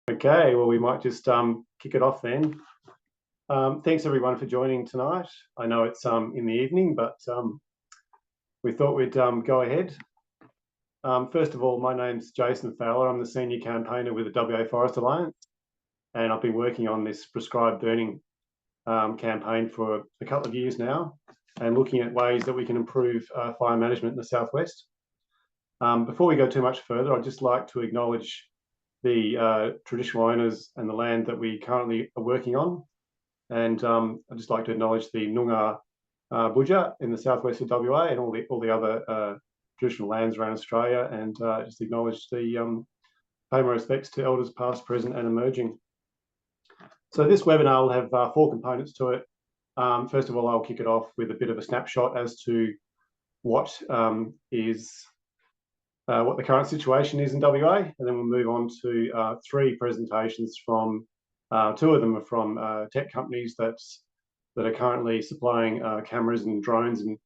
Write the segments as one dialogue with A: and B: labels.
A: Okay, well, we might just kick it off then. Thanks everyone for joining tonight. I know it's in the evening, but we thought we'd go ahead. First of all, my name's Jason Fowler. I'm the senior campaigner with the WA Forest Alliance, and I've been working on this prescribed burning campaign for a couple of years now, and looking at ways that we can improve fire management in the southwest. Before we go too much further, I'd just like to acknowledge the traditional owners and the land that we currently are working on. And I'd just like to acknowledge the Noongar Budja in the southwest of WA and all the other traditional lands around Australia, and just acknowledge the pay my respects to elders past, present and emerging. So this webinar will have 4 components to it. First of all, I'll kick it off with a bit of a snapshot as to what the current situation is in WA, and then we'll move on to 3 presentations from 2 of them are from tech companies that are currently supplying cameras and drones and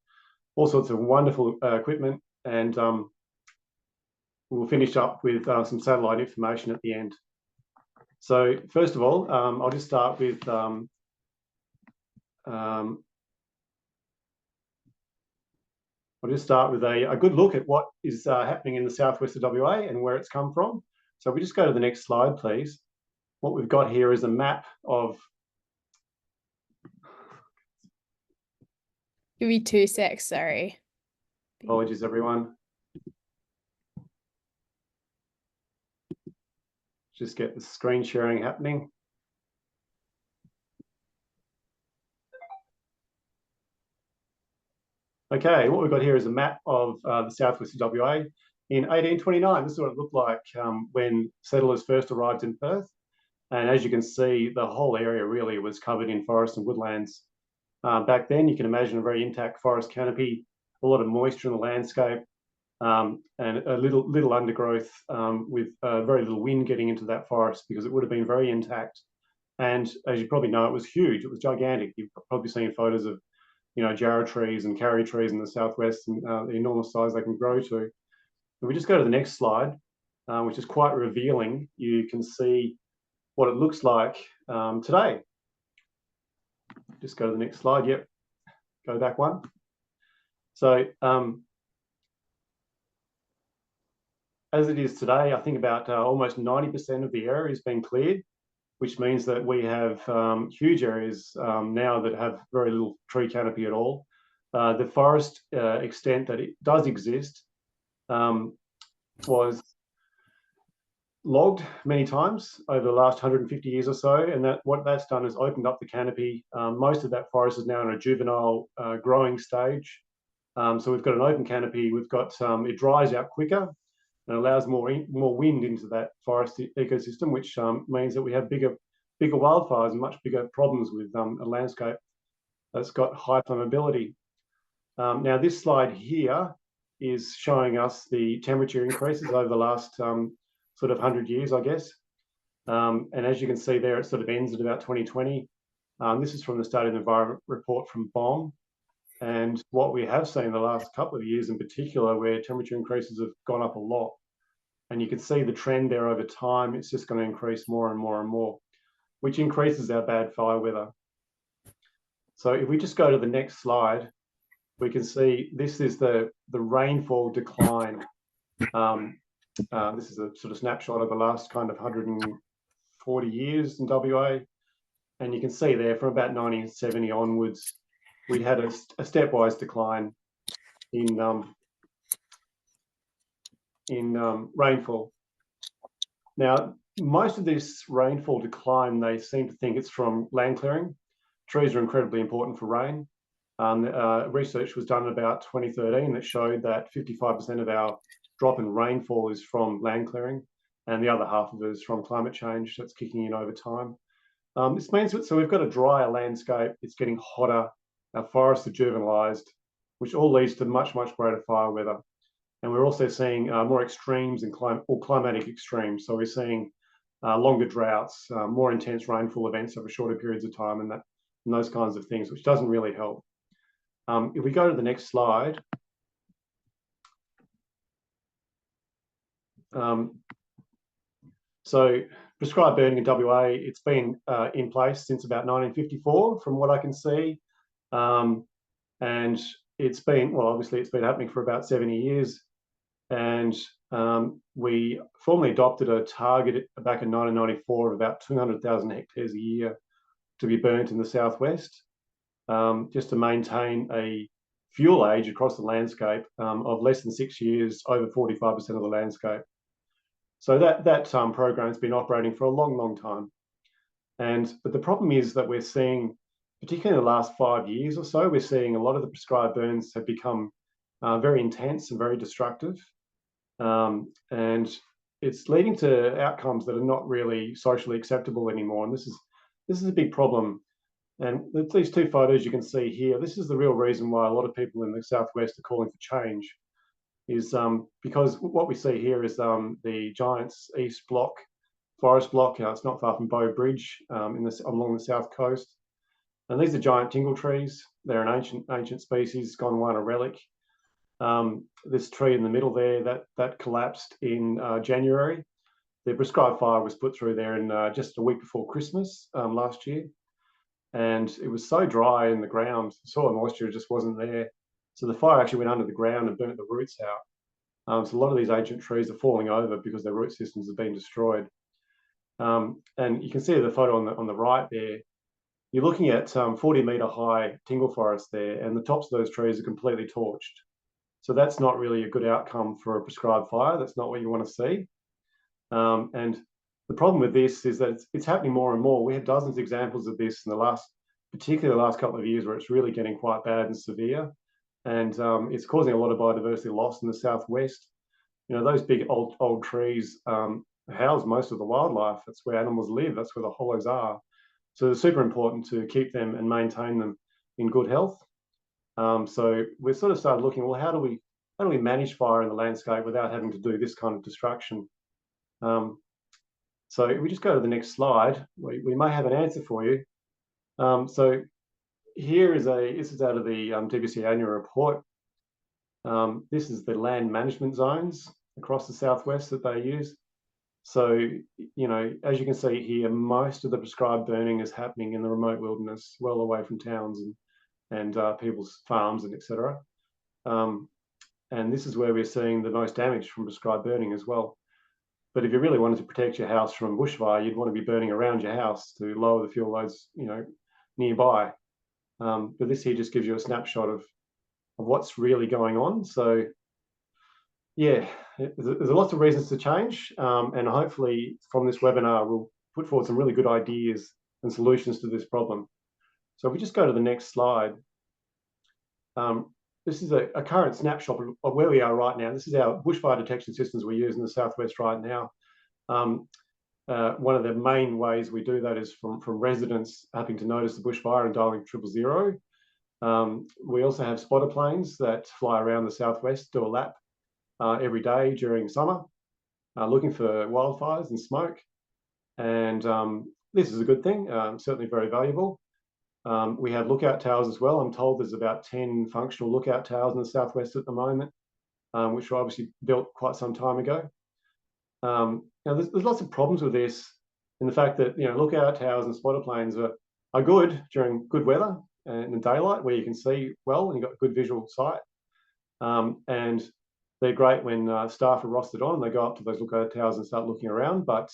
A: all sorts of wonderful equipment, and we'll finish up with some satellite information at the end. So first of all, I'll just start with a good look at what is happening in the southwest of WA and where it's come from. So if we just go to the next slide, please. What we've got here is a map of...
B: Give me 2 secs, sorry.
A: Apologies, everyone. Just get the screen sharing happening. Okay, what we've got here is a map of the southwest of WA. In 1829, this is what it looked like when settlers first arrived in Perth. And as you can see, the whole area really was covered in forests and woodlands. Back then, you can imagine a very intact forest canopy, a lot of moisture in the landscape, and a little undergrowth with very little wind getting into that forest, because it would have been very intact. And as you probably know, it was huge. It was gigantic. You've probably seen photos of, jarrah trees and karri trees in the southwest, and the enormous size they can grow to. If we just go to the next slide, which is quite revealing, you can see what it looks like today. Just go to the next slide. Yep, go back one. So as it is today, I think about almost 90% of the area has been cleared, which means that we have huge areas now that have very little tree canopy at all. The forest extent that it does exist was logged many times over the last 150 years or so, and what that's done is opened up the canopy. Most of that forest is now in a juvenile growing stage. So we've got an open canopy. We've got it dries out quicker and allows more wind into that forest ecosystem, which means that we have bigger wildfires and much bigger problems with a landscape that's got high flammability. Now this slide here is showing us the temperature increases over the last sort of 100 years, I guess. And as you can see there, it sort of ends at about 2020. This is from the State of the Environment report from BOM. And what we have seen in the last couple of years in particular, where temperature increases have gone up a lot. And you can see the trend there over time. It's just going to increase more and more and more, which increases our bad fire weather. So if we just go to the next slide, we can see this is the rainfall decline. This is a sort of snapshot of the last kind of 140 years in WA. And you can see there from about 1970 onwards, we had a stepwise decline in rainfall. Now, most of this rainfall decline, they seem to think it's from land clearing. Trees are incredibly important for rain. Research was done in about 2013 that showed that 55% of our drop in rainfall is from land clearing, and the other half of it is from climate change that's kicking in over time. This means that, so we've got a drier landscape, it's getting hotter, our forests are juvenilized, which all leads to much, much greater fire weather. And we're also seeing more extremes in climatic extremes. So we're seeing longer droughts, more intense rainfall events over shorter periods of time, and those kinds of things, which doesn't really help. If we go to the next slide, so prescribed burning in WA, it's been in place since about 1954, from what I can see. And it's been, well, obviously it's been happening for about 70 years. And we formally adopted a target back in 1994 of about 200,000 hectares a year to be burnt in the southwest, just to maintain a fuel age across the landscape of less than 6 years, over 45% of the landscape. So that program has been operating for a long, long time. But the problem is that we're seeing, particularly in the last 5 years or so, we're seeing a lot of the prescribed burns have become very intense and very destructive. And it's leading to outcomes that are not really socially acceptable anymore. And this is a big problem. And these two photos you can see here, this is the real reason why a lot of people in the southwest are calling for change, is because what we see here is the Giants East Block, forest block. It's not far from Bow Bridge along the south coast. And these are giant tingle trees. They're an ancient species, gone one, a relic. This tree in the middle there, that collapsed in January. The prescribed fire was put through there in just a week before Christmas last year. And it was so dry in the ground, the soil moisture just wasn't there. So the fire actually went under the ground and burnt the roots out. So a lot of these ancient trees are falling over because their root systems have been destroyed. And you can see the photo on the right there. You're looking at 40-metre high tingle forest there, and the tops of those trees are completely torched. So that's not really a good outcome for a prescribed fire. That's not what you want to see. And the problem with this is that it's happening more and more. We have dozens of examples of this in particularly the last couple of years, where it's really getting quite bad and severe. And it's causing a lot of biodiversity loss in the southwest. You know, those big old trees house most of the wildlife. That's where animals live. That's where the hollows are. So it's super important to keep them and maintain them in good health. So we sort of started looking, well, how do we manage fire in the landscape without having to do this kind of destruction? So if we just go to the next slide, we may have an answer for you. So this is out of the DBC annual report. This is the land management zones across the southwest that they use. So, you know, as you can see here, most of the prescribed burning is happening in the remote wilderness, well away from towns and people's farms and etc. And this is where we're seeing the most damage from prescribed burning as well. But if you really wanted to protect your house from bushfire, you'd want to be burning around your house to lower the fuel loads, you know, nearby. But this here just gives you a snapshot of what's really going on. So, yeah, there's lots of reasons to change. And hopefully from this webinar, we'll put forward some really good ideas and solutions to this problem. So if we just go to the next slide, this is a current snapshot of where we are right now. This is our bushfire detection systems we use in the southwest right now. One of the main ways we do that is from residents having to notice the bushfire and dialing 000. We also have spotter planes that fly around the southwest, do a lap every day during summer, looking for wildfires and smoke. And this is a good thing, certainly very valuable. We have lookout towers as well. I'm told there's about 10 functional lookout towers in the southwest at the moment, which were obviously built quite some time ago. Now, there's lots of problems with this, in the fact that, you know, lookout towers and spotter planes are good during good weather and in daylight, where you can see well and you've got good visual sight. And they're great when staff are rostered on and they go up to those lookout towers and start looking around. But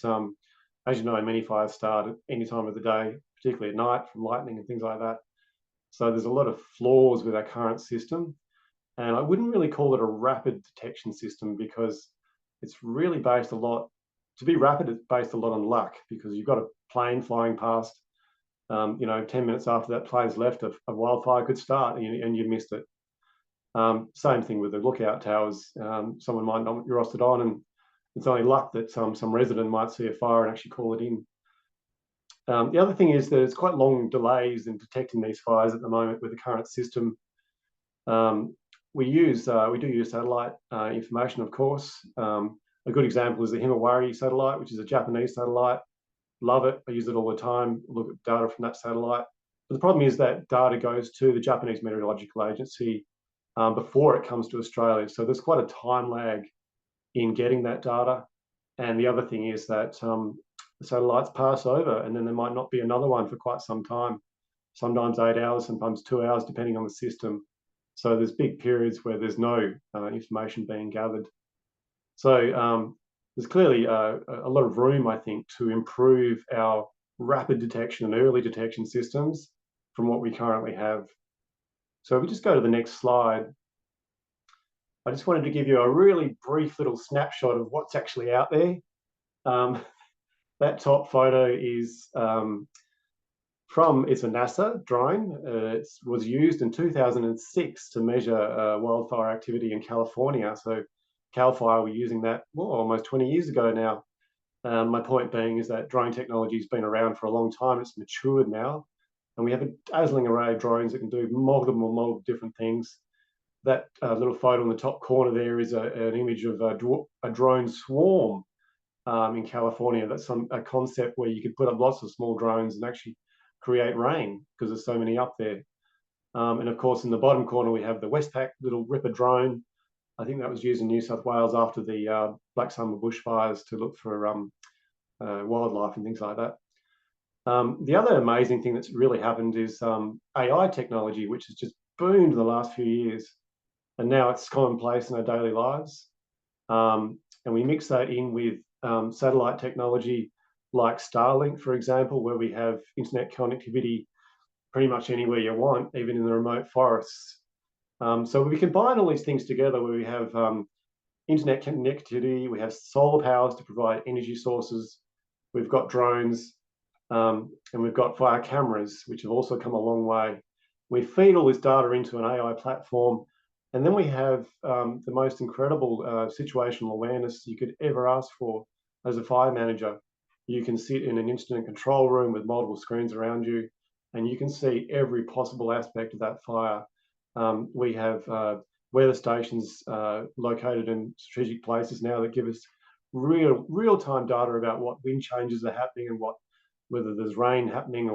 A: as you know, many fires start at any time of the day, particularly at night from lightning and things like that. So there's a lot of flaws with our current system. And I wouldn't really call it a rapid detection system, because it's really based a lot, to be rapid, it's based a lot on luck, because you've got a plane flying past, you know, 10 minutes after that plane's left, a wildfire could start and you missed it. Same thing with the lookout towers. Someone might not be rostered on, and it's only luck that some resident might see a fire and actually call it in. The other thing is that it's quite long delays in detecting these fires at the moment with the current system. We do use satellite information, of course. A good example is the Himawari satellite, which is a Japanese satellite. Love it. I use it all the time. Look at data from that satellite. But the problem is that data goes to the Japanese Meteorological Agency before it comes to Australia. So there's quite a time lag in getting that data. And the other thing is that the satellites pass over, and then there might not be another one for quite some time, sometimes 8 hours, sometimes 2 hours, depending on the system. So there's big periods where there's no information being gathered. So there's clearly a lot of room, I think, to improve our rapid detection and early detection systems from what we currently have. So if we just go to the next slide, I just wanted to give you a really brief little snapshot of what's actually out there. That top photo is it's a NASA drone. It was used in 2006 to measure wildfire activity in California. So Cal Fire were using that almost 20 years ago now. My point being is that drone technology has been around for a long time. It's matured now, and we have a dazzling array of drones that can do multiple different things. That little photo in the top corner there is an image of a drone swarm in California. That's a concept where you could put up lots of small drones and actually create rain because there's so many up there. And of course, in the bottom corner, we have the Westpac little Ripper drone. I think that was used in New South Wales after the Black Summer bushfires to look for wildlife and things like that. The other amazing thing that's really happened is AI technology, which has just boomed in the last few years. And now it's commonplace in our daily lives. And we mix that in with satellite technology like Starlink, for example, where we have internet connectivity pretty much anywhere you want, even in the remote forests. So we combine all these things together where we have internet connectivity, we have solar powers to provide energy sources, we've got drones, and we've got fire cameras, which have also come a long way. We feed all this data into an AI platform, and then we have the most incredible situational awareness you could ever ask for as a fire manager. You can sit in an incident control room with multiple screens around you, and you can see every possible aspect of that fire. We have weather stations located in strategic places now that give us real-time data about what wind changes are happening and whether there's rain happening,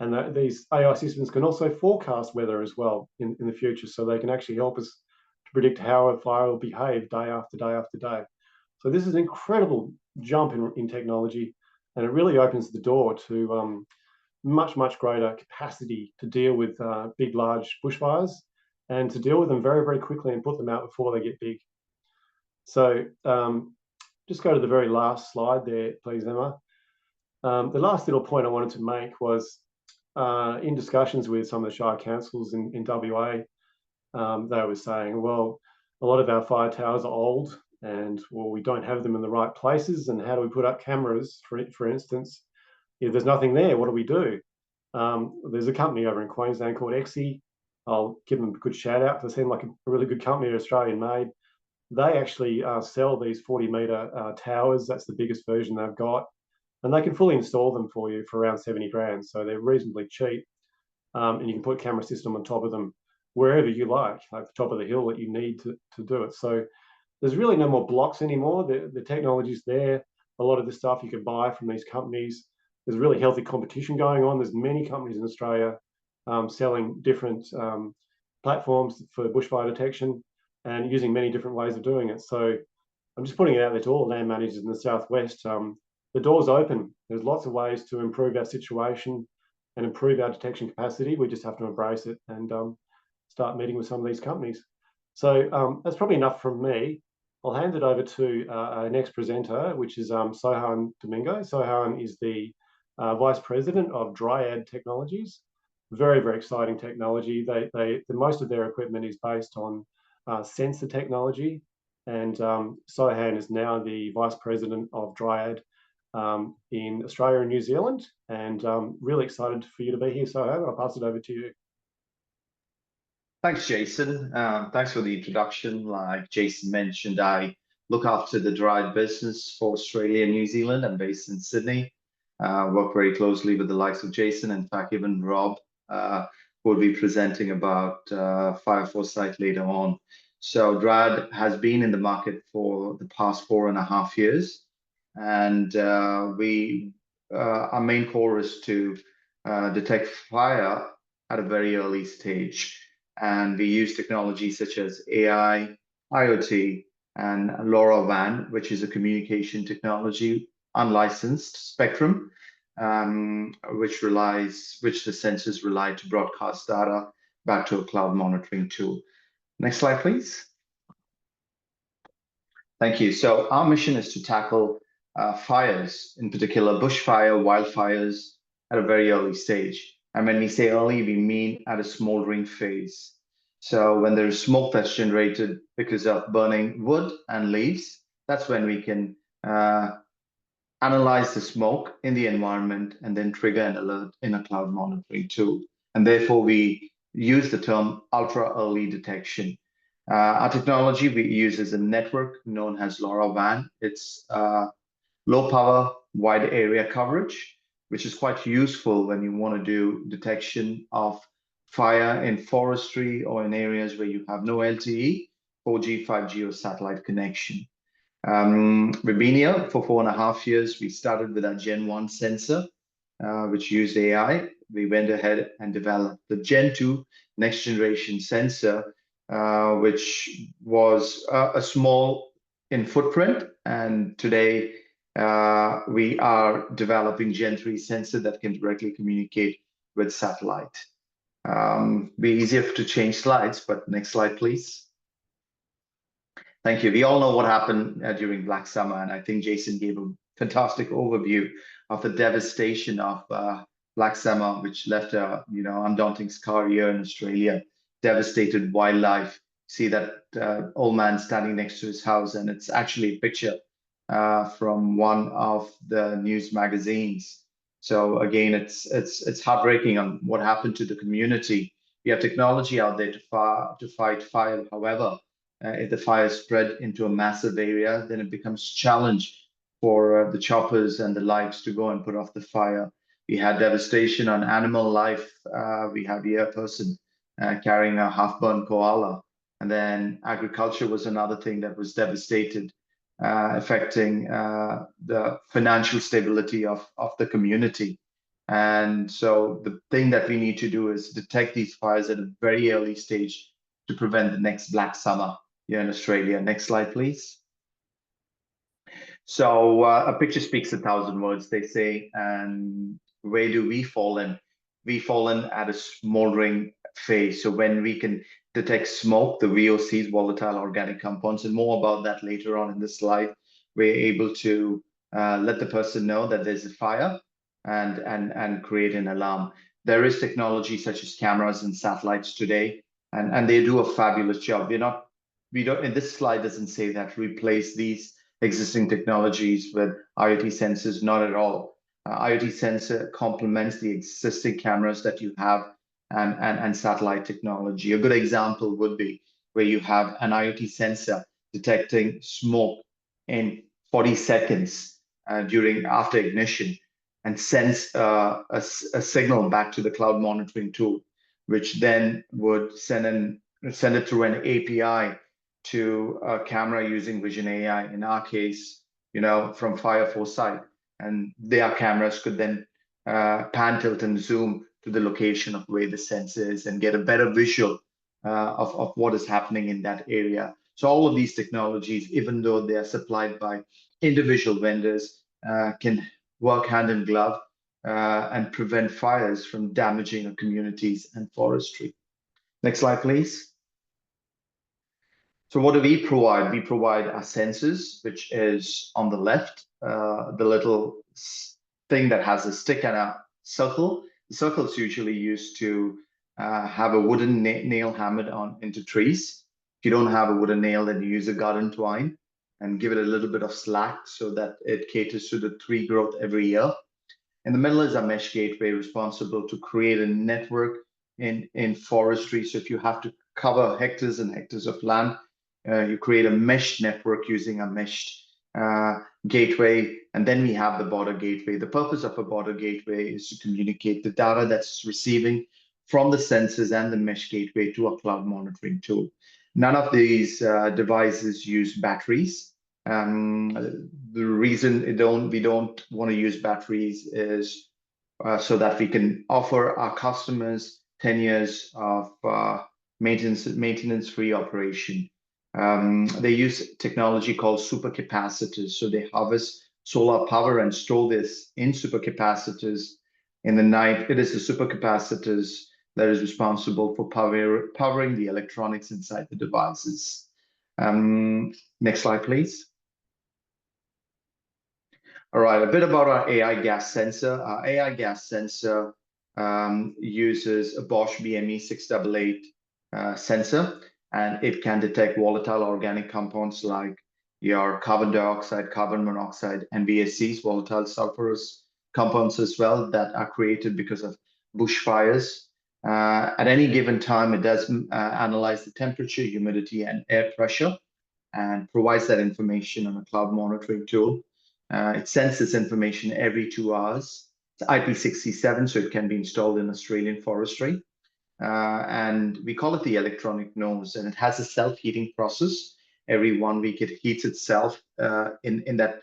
A: and these AI systems can also forecast weather as well in the future, so they can actually help us to predict how a fire will behave day after day after day. So this is an incredible jump in technology, and it really opens the door to much greater capacity to deal with big, large bushfires and to deal with them very quickly and put them out before they get big. So just go to the very last slide there, please, Emma. The last little point I wanted to make was in discussions with some of the Shire councils in WA, they were saying, well, a lot of our fire towers are old and, well, we don't have them in the right places, and how do we put up cameras, for instance, if there's nothing there? What do we do? There's a company over in Queensland called Exi. I'll give them a good shout out because they seem like a really good company, Australian made. They actually sell these 40-metre towers. That's the biggest version they've got. And they can fully install them for you for around 70 grand. So they're reasonably cheap. And you can put a camera system on top of them wherever you like the top of the hill that you need to do it. So there's really no more blocks anymore. The technology's there. A lot of the stuff you can buy from these companies. There's really healthy competition going on. There's many companies in Australia selling different platforms for bushfire detection and using many different ways of doing it. So I'm just putting it out there to all land managers in the Southwest. The door's open. There's lots of ways to improve our situation and improve our detection capacity. We just have to embrace it and start meeting with some of these companies. So that's probably enough from me. I'll hand it over to our next presenter, which is Sohan Domingo. Sohan is the Vice President of Dryad Technologies. Very exciting technology. Most of their equipment is based on sensor technology, and Sohan is now the Vice President of Dryad in Australia and New Zealand, and really excited for you to be here, Sohan. I'll pass it over to you.
C: Thanks, Jason. Thanks for the introduction. Like Jason mentioned, I look after the Dryad business for Australia and New Zealand. I'm based in Sydney. Work very closely with the likes of Jason. In fact, even Rob will be presenting about Fire Foresight later on. So Dryad has been in the market for the past 4.5 years. And our main core is to detect fire at a very early stage. And we use technologies such as AI, IoT, and LoRaWAN, which is a communication technology. unlicensed spectrum, which the sensors rely to broadcast data back to a cloud monitoring tool. Next slide, please. Thank you. So our mission is to tackle fires, in particular bushfire, wildfires, at a very early stage. And when we say early, we mean at a smoldering phase. So when there is smoke that's generated because of burning wood and leaves, that's when we can analyze the smoke in the environment and then trigger an alert in a cloud monitoring tool. And therefore, we use the term ultra early detection. Our technology we use is a network known as LoRaWAN. It's low power, wide area coverage, which is quite useful when you want to do detection of fire in forestry or in areas where you have no LTE, 4G, 5G, or satellite connection. We've been here for 4.5 years. We started with our Gen 1 sensor, which used AI. We went ahead and developed the Gen 2 next generation sensor, which was a small in footprint. And today we are developing Gen 3 sensor that can directly communicate with satellite. Be easier to change slides, but next slide, please. Thank you. We all know what happened during Black Summer, and I think Jason gave a fantastic overview of the devastation of Black Summer, which left a undaunting scar here in Australia, devastated wildlife. See that old man standing next to his house, and it's actually a picture from one of the news magazines. So again, it's heartbreaking on what happened to the community. We have technology out there to fight fire. However, if the fire spread into a massive area, then it becomes a challenge for the choppers and the lights to go and put off the fire. We had devastation on animal life. We have here a person carrying a half-burnt koala. And then agriculture was another thing that was devastated, affecting the financial stability of the community. And so the thing that we need to do is detect these fires at a very early stage to prevent the next Black Summer here in Australia. Next slide, please. So a picture speaks 1,000 words, they say. And where do we fall in? We fall in at a smoldering phase. So when we can detect smoke, the VOCs, volatile organic compounds, and more about that later on in the slide, we're able to let the person know that there's a fire and create an alarm. There is technology such as cameras and satellites today, and they do a fabulous job. We don't, and this slide doesn't say that replace these existing technologies with IoT sensors, not at all. IoT sensor complements the existing cameras that you have and satellite technology. A good example would be where you have an IoT sensor detecting smoke in 40 seconds after ignition, and sends a signal back to the cloud monitoring tool, which then would send it through an API to a camera using Vision AI, in our case, from Fire Foresight. And their cameras could then pan, tilt, and zoom to the location of where the sensor is and get a better visual of what is happening in that area. So all of these technologies, even though they are supplied by individual vendors, can work hand in glove and prevent fires from damaging our communities and forestry. Next slide, please. So what do we provide? We provide our sensors, which is on the left, the little thing that has a stick and a circle. The circle is usually used to have a wooden nail hammered into trees. If you don't have a wooden nail, then you use a garden twine and give it a little bit of slack so that it caters to the tree growth every year. In the middle is a mesh gateway responsible to create a network in forestry. So if you have to cover hectares and hectares of land, you create a mesh network using a meshed gateway. And then we have the border gateway. The purpose of a border gateway is to communicate the data that's receiving from the sensors and the mesh gateway to a cloud monitoring tool. None of these devices use batteries. The reason we don't want to use batteries is so that we can offer our customers 10 years of maintenance-free operation. They use technology called supercapacitors. So they harvest solar power and store this in supercapacitors. In the night, it is the supercapacitors that is responsible for powering the electronics inside the devices. Next slide, please. All right, a bit about our AI gas sensor. Our AI gas sensor uses a Bosch BME 688 sensor, and it can detect volatile organic compounds like your carbon dioxide, carbon monoxide, and VSCs, volatile sulfurous compounds as well, that are created because of bushfires. At any given time, it does analyze the temperature, humidity, and air pressure, and provides that information on a cloud monitoring tool. It sends this information every 2 hours. It's IP67, so it can be installed in Australian forestry. And we call it the electronic nose, and it has a self-heating process. Every 1 week, it heats itself in that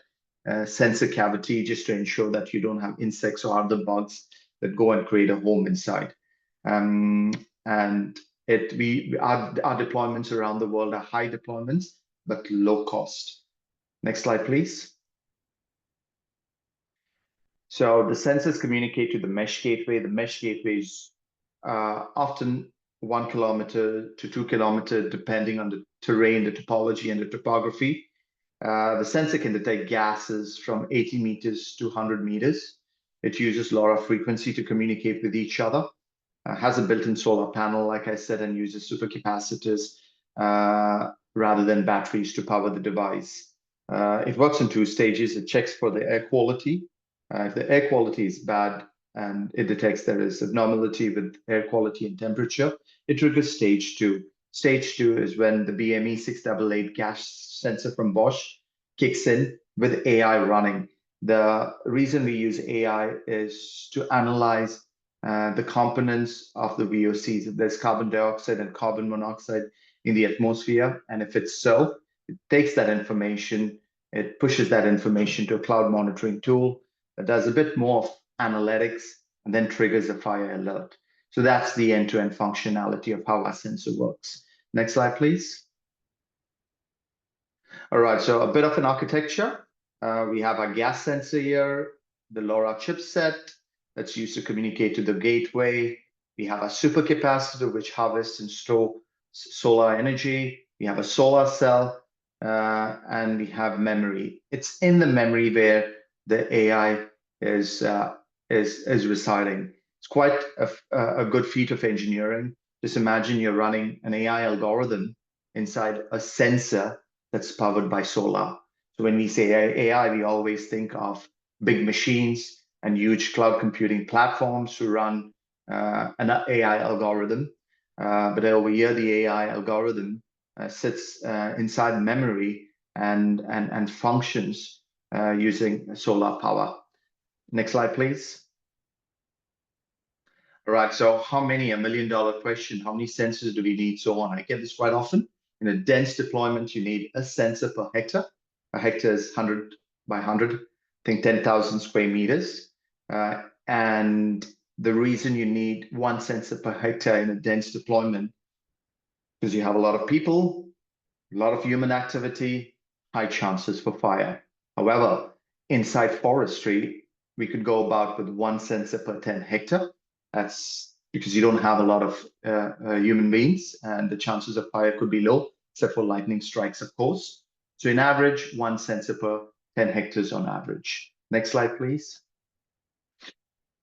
C: sensor cavity, just to ensure that you don't have insects or other bugs that go and create a home inside. And our deployments around the world are high deployments, but low cost. Next slide, please. So the sensors communicate to the mesh gateway. The mesh gateway is often 1 kilometer to 2 kilometers, depending on the terrain, the topology, and the topography. The sensor can detect gases from 80 meters to 100 meters. It uses LoRa frequency to communicate with each other. Has a built-in solar panel, like I said, and uses supercapacitors rather than batteries to power the device. It works in 2 stages. It checks for the air quality. If the air quality is bad and it detects there is abnormality with air quality and temperature, it triggers stage 2. Stage 2 is when the BME 688 gas sensor from Bosch kicks in with AI running. The reason we use AI is to analyze the components of the VOCs. If there's carbon dioxide and carbon monoxide in the atmosphere, and if it's so, it takes that information, it pushes that information to a cloud monitoring tool that does a bit more of analytics and then triggers a fire alert. So that's the end-to-end functionality of how our sensor works. Next slide, please. All right, so a bit of an architecture. We have our gas sensor here, the LoRa chipset that's used to communicate to the gateway. We have a supercapacitor, which harvests and stores solar energy. We have a solar cell, and we have memory. It's in the memory where the AI is residing. It's quite a good feat of engineering. Just imagine you're running an AI algorithm inside a sensor that's powered by solar. So when we say AI, we always think of big machines and huge cloud computing platforms to run an AI algorithm. But over here, the AI algorithm sits inside memory and functions using solar power. Next slide, please. All right, so how many, $1 million question, how many sensors do we need? So on, I get this quite often. In a dense deployment, you need a sensor per hectare. A hectare is 100 by 100, I think 10,000 square meters. And the reason you need 1 sensor per hectare in a dense deployment, because you have a lot of people, a lot of human activity, high chances for fire. However, inside forestry, we could go about with 1 sensor per 10 hectare. That's because you don't have a lot of human beings, and the chances of fire could be low, except for lightning strikes, of course. So in average, 1 sensor per 10 hectares on average. Next slide, please.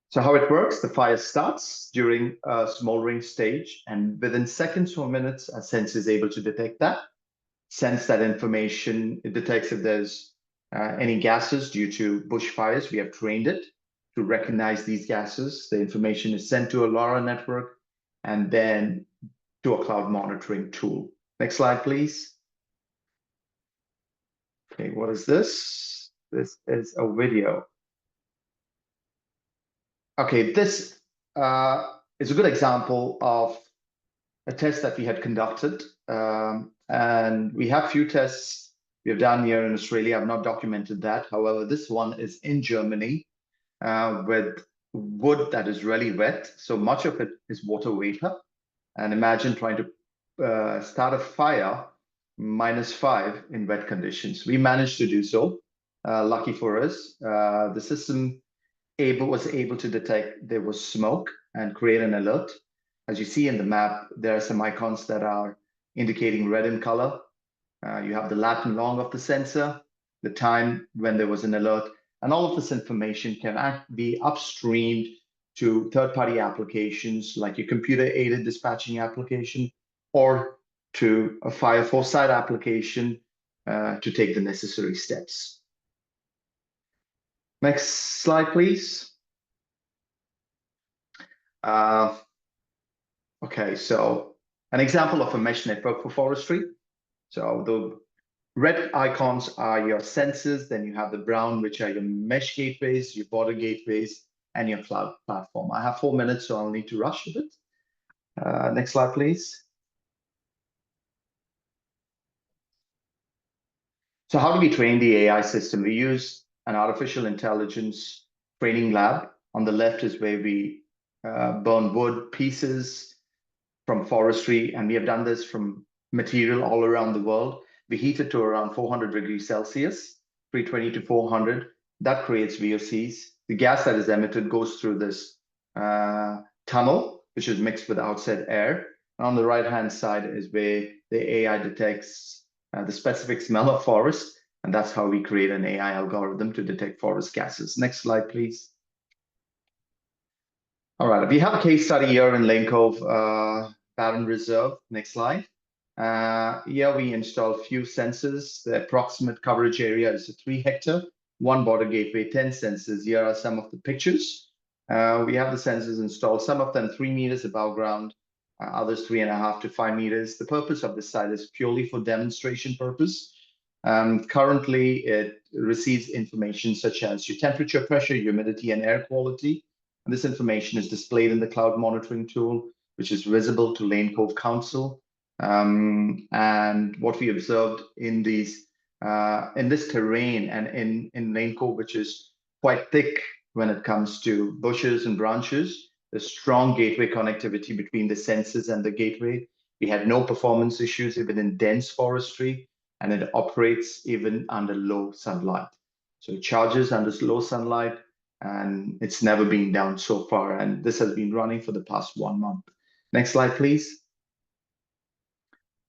C: So how it works, the fire starts during a smoldering stage, and within seconds or minutes, a sensor is able to detect that, sense that information. It detects if there's any gases due to bushfires. We have trained it to recognize these gases. The information is sent to a LoRa network and then to a cloud monitoring tool. Next slide, please. Okay, what is this? This is a video. Okay, this is a good example of a test that we had conducted. And we have few tests we have done here in Australia. I've not documented that. However, this one is in Germany with wood that is really wet. So much of it is water vapor. And imagine trying to start a fire -5 in wet conditions. We managed to do so. lucky for us, the system was able to detect there was smoke and create an alert. As you see in the map, there are some icons that are indicating red in color. You have the lat and long of the sensor, the time when there was an alert, and all of this information can be upstreamed to third-party applications like your computer-aided dispatching application or to a fire foresight application to take the necessary steps. Next slide, please. Okay, so an example of a mesh network for forestry. So the red icons are your sensors, then you have the brown, which are your mesh gateways, your border gateways, and your cloud platform. I have 4 minutes, so I'll need to rush a bit. Next slide, please. So how do we train the AI system? We use an artificial intelligence training lab. On the left is where we burn wood pieces from forestry, and we have done this from material all around the world. We heat it to around 400 degrees Celsius, 320 to 400. That creates VOCs. The gas that is emitted goes through this tunnel, which is mixed with outside air. And on the right-hand side is where the AI detects the specific smell of forest, and that's how we create an AI algorithm to detect forest gases. Next slide, please. All right, we have a case study here in Lane Cove Barren Reserve. Next slide. Here we installed few sensors. The approximate coverage area is 3 hectares, 1 border gateway, 10 sensors. Here are some of the pictures. We have the sensors installed, some of them 3 meters above ground, others 3.5 to 5 meters. The purpose of this site is purely for demonstration purpose. Currently, it receives information such as your temperature, pressure, humidity, and air quality. And this information is displayed in the cloud monitoring tool, which is visible to Lane Cove Council. And what we observed in these in this terrain and in Lane Cove, which is quite thick when it comes to bushes and branches, there's strong gateway connectivity between the sensors and the gateway. We had no performance issues even in dense forestry, and it operates even under low sunlight. So it charges under low sunlight, and it's never been down so far. And this has been running for the past 1 month. Next slide, please.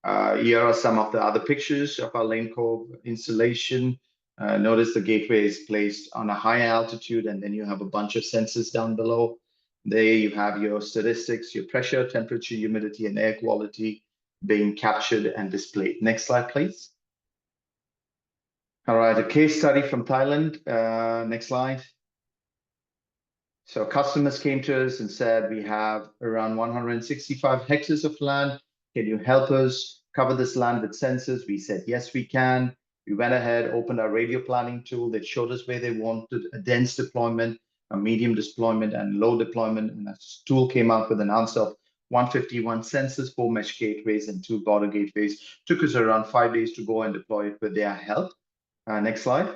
C: Here are some of the other pictures of our Lane Cove installation. Notice the gateway is placed on a high altitude, and then you have a bunch of sensors down below. There you have your statistics, your pressure, temperature, humidity, and air quality being captured and displayed. Next slide, please. All right, a case study from Thailand. Next slide. So customers came to us and said, we have around 165 hectares of land. Can you help us cover this land with sensors? We said, yes, we can. We went ahead, opened our radio planning tool that showed us where they wanted a dense deployment, a medium deployment, and low deployment. And that tool came out with an answer of 151 sensors, 4 mesh gateways, and 2 border gateways. Took us around 5 days to go and deploy it with their help. Next slide.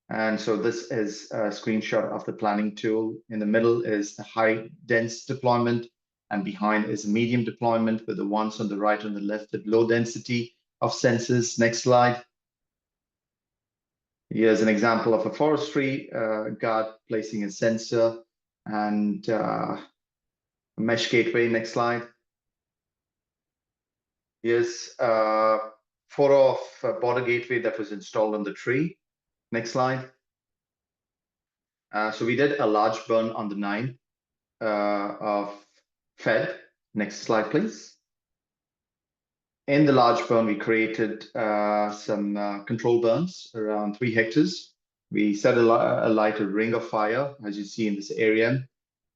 C: And so this is a screenshot of the planning tool. In the middle is the high dense deployment, and behind is a medium deployment with the ones on the right and the left with low density of sensors. Next slide. Here's an example of a forestry guard placing a sensor and a mesh gateway. Next slide. Here's a photo of a border gateway that was installed on the tree. Next slide. So we did a large burn on the 9 of Fed. Next slide, please. In the large burn, we created some control burns around 3 hectares. We set alight a ring of fire, as you see in this area,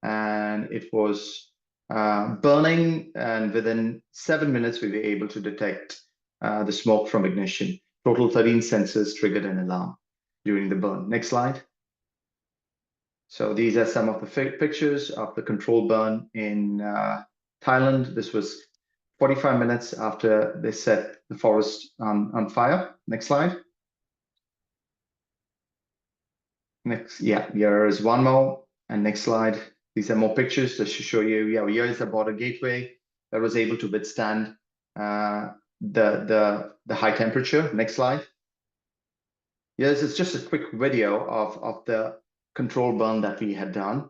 C: and it was burning. And within 7 minutes, we were able to detect the smoke from ignition. Total 13 sensors triggered an alarm during the burn. Next slide. So these are some of the pictures of the control burn in Thailand. This was 45 minutes after they set the forest on fire. Next slide. Next, yeah, here is one more. And next slide. These are more pictures just to show you. Yeah, here is the border gateway that was able to withstand the high temperature. Next slide. Yes, it's just a quick video of the control burn that we had done.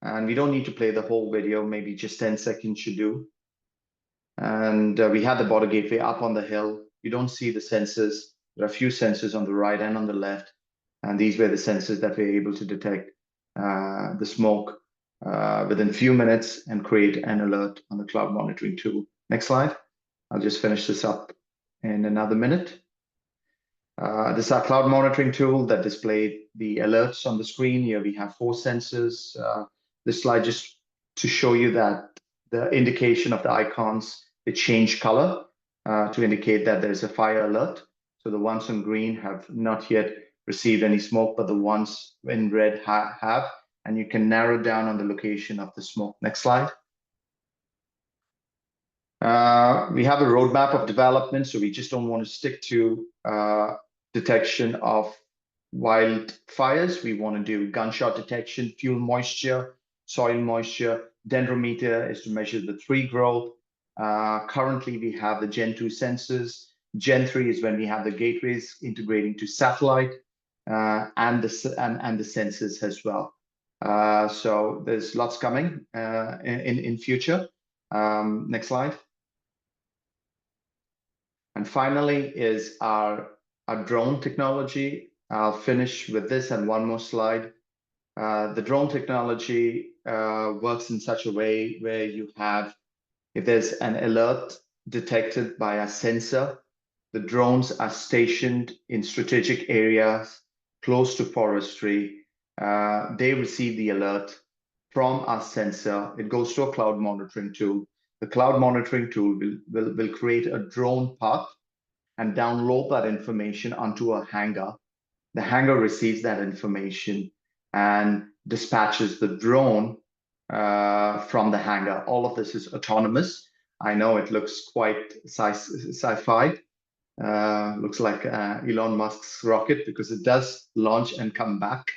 C: And we don't need to play the whole video, maybe just 10 seconds should do. And we had the border gateway up on the hill. You don't see the sensors. There are a few sensors on the right and on the left. And these were the sensors that were able to detect the smoke within few minutes and create an alert on the cloud monitoring tool. Next slide. I'll just finish this up in another minute. This is our cloud monitoring tool that displayed the alerts on the screen. Here we have 4 sensors. This slide just to show you that the indication of the icons, they change color to indicate that there's a fire alert. So the ones in green have not yet received any smoke, but the ones in red have, and you can narrow down on the location of the smoke. Next slide. We have a roadmap of development, so we just don't want to stick to detection of wildfires. We want to do gunshot detection, fuel moisture, soil moisture. Dendrometer is to measure the tree growth. Currently, we have the Gen 2 sensors. Gen 3 is when we have the gateways integrating to satellite and the sensors as well. So there's lots coming in future. Next slide. And finally is our drone technology. I'll finish with this and one more slide. The drone technology works in such a way where you have, if there's an alert detected by a sensor, the drones are stationed in strategic areas close to forestry. They receive the alert from our sensor. It goes to a cloud monitoring tool. The cloud monitoring tool will create a drone path and download that information onto a hangar. The hangar receives that information and dispatches the drone from the hangar. All of this is autonomous. I know it looks quite sci-fi. Looks like Elon Musk's rocket because it does launch and come back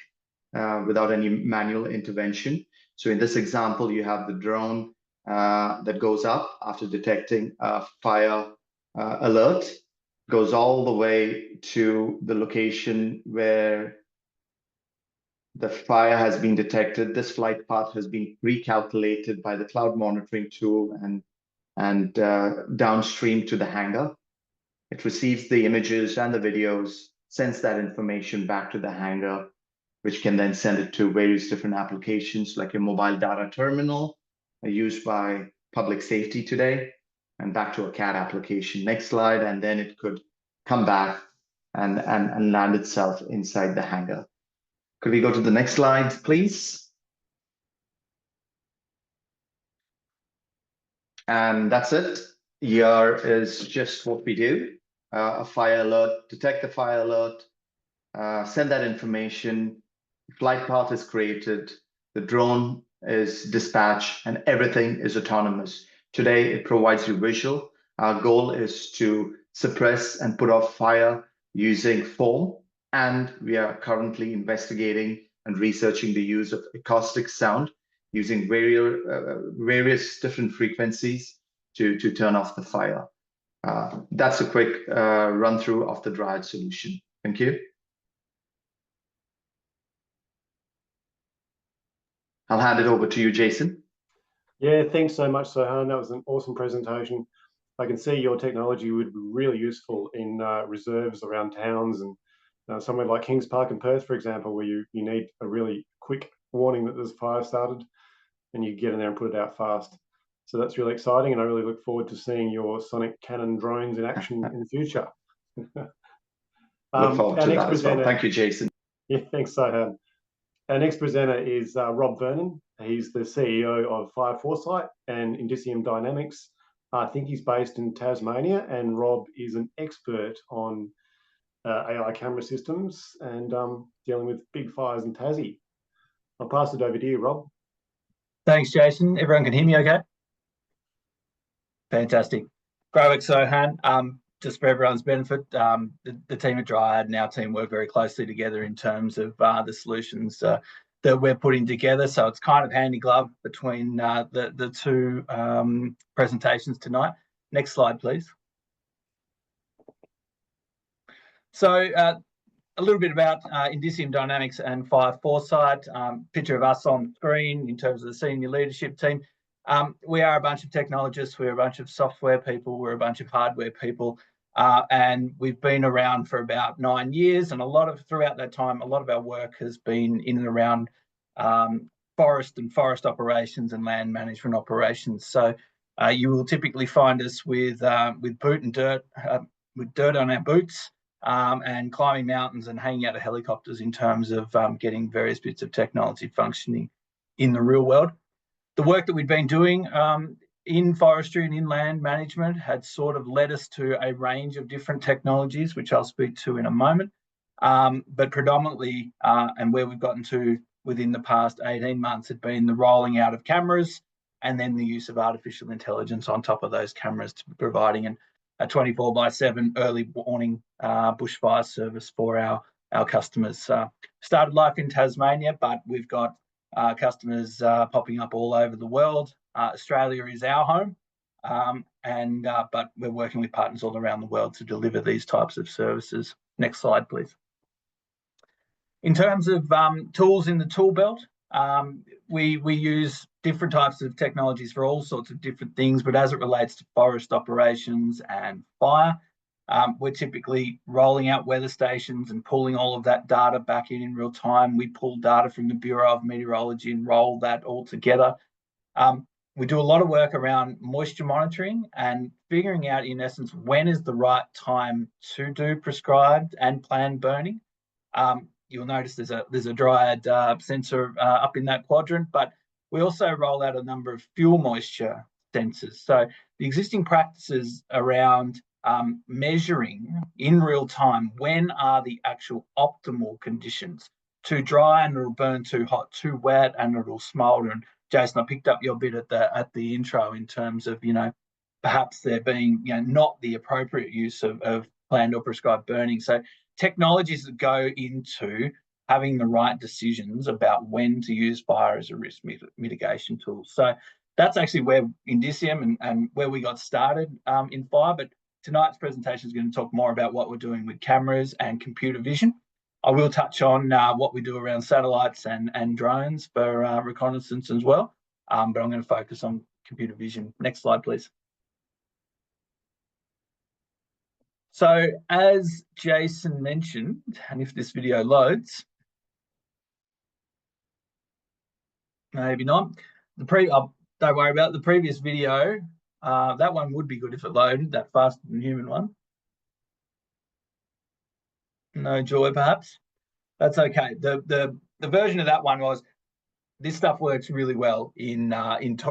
C: without any manual intervention. So in this example, you have the drone that goes up after detecting a fire alert, goes all the way to the location where the fire has been detected. This flight path has been recalculated by the cloud monitoring tool and downstream to the hangar. It receives the images and the videos, sends that information back to the hangar, which can then send it to various different applications like a mobile data terminal used by public safety today, and back to a CAD application. Next slide, and then it could come back and land itself inside the hangar. Could we go to the next slide, please? And that's it. Here is just what we do. A fire alert, detect the fire alert, send that information, flight path is created, the drone is dispatched, and everything is autonomous. Today, it provides you visual. Our goal is to suppress and put out fire using foam, and we are currently investigating and researching the use of acoustic sound using various different frequencies to turn off the fire. That's a quick run through of the Dryad solution. Thank you. I'll hand it over to you, Jason.
A: Yeah, thanks so much, Sohan. That was an awesome presentation. I can see your technology would be really useful in reserves around towns and somewhere like Kings Park in Perth, for example, where you need a really quick warning that there's a fire started and you get in there and put it out fast. So that's really exciting, and I really look forward to seeing your sonic cannon drones in action in the future.
C: Look forward to that as well. Thank you, Jason.
A: Yeah, thanks, Sohan. Our next presenter is Rob Vernon. He's the CEO of Fire Foresight and Indicium Dynamics. I think he's based in Tasmania, and Rob is an expert on AI camera systems and dealing with big fires in Tassie. I'll pass it over to you, Rob.
D: Thanks, Jason. Everyone can hear me okay? Fantastic. Great, Sohan. Just for everyone's benefit, the team at Dryad and our team work very closely together in terms of the solutions that we're putting together. So it's kind of hand in glove between the two presentations tonight. Next slide, please. So a little bit about Indicium Dynamics and Fire Foresight. Picture of us on screen in terms of the senior leadership team. We are a bunch of technologists. We're a bunch of software people. We're a bunch of hardware people. And we've been around for about 9 years. And throughout that time, a lot of our work has been in and around forest and forest operations and land management operations. So you will typically find us with boot and dirt, with dirt on our boots, and climbing mountains and hanging out of helicopters in terms of getting various bits of technology functioning in the real world. The work that we've been doing in forestry and in land management had sort of led us to a range of different technologies, which I'll speak to in a moment. But predominantly, and where we've gotten to within the past 18 months, had been the rolling out of cameras and then the use of artificial intelligence on top of those cameras to providing a 24/7 early warning bushfire service for our customers. Started life in Tasmania, but we've got customers popping up all over the world. Australia is our home, but we're working with partners all around the world to deliver these types of services. Next slide, please. In terms of tools in the tool belt, we use different types of technologies for all sorts of different things, but as it relates to forest operations and fire, we're typically rolling out weather stations and pulling all of that data back in real time. We pull data from the Bureau of Meteorology and roll that all together. We do a lot of work around moisture monitoring and figuring out, in essence, when is the right time to do prescribed and planned burning. You'll notice there's a dryad sensor up in that quadrant, but we also roll out a number of fuel moisture sensors. So the existing practices around measuring in real time when are the actual optimal conditions. Too dry and it'll burn, too hot, too wet and it'll smolder. And Jason, I picked up your bit at the intro in terms of, perhaps there being, not the appropriate use of planned or prescribed burning. So technologies that go into having the right decisions about when to use fire as a risk mitigation tool. So that's actually where Indicium and where we got started in fire. But tonight's presentation is going to talk more about what we're doing with cameras and computer vision. I will touch on what we do around satellites and drones for reconnaissance as well, but I'm going to focus on computer vision. Next slide, please. So as Jason mentioned, and if this video loads, maybe not, don't worry about it. The previous video, that one would be good if it loaded, that faster than human one. No joy, perhaps. That's okay. The version of that one was, this stuff works really well in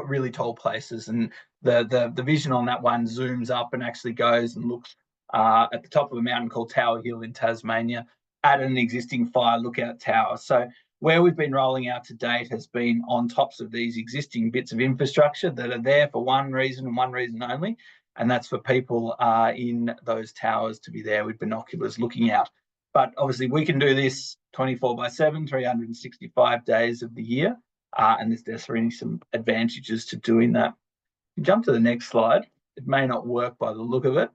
D: really tall places, and the vision on that one zooms up and actually goes and looks at the top of a mountain called Tower Hill in Tasmania at an existing fire lookout tower. So where we've been rolling out to date has been on tops of these existing bits of infrastructure that are there for one reason and one reason only, and that's for people in those towers to be there with binoculars looking out. But obviously we can do this 24/7, 365 days of the year, and there's definitely some advantages to doing that. Jump to the next slide. It may not work by the look of it.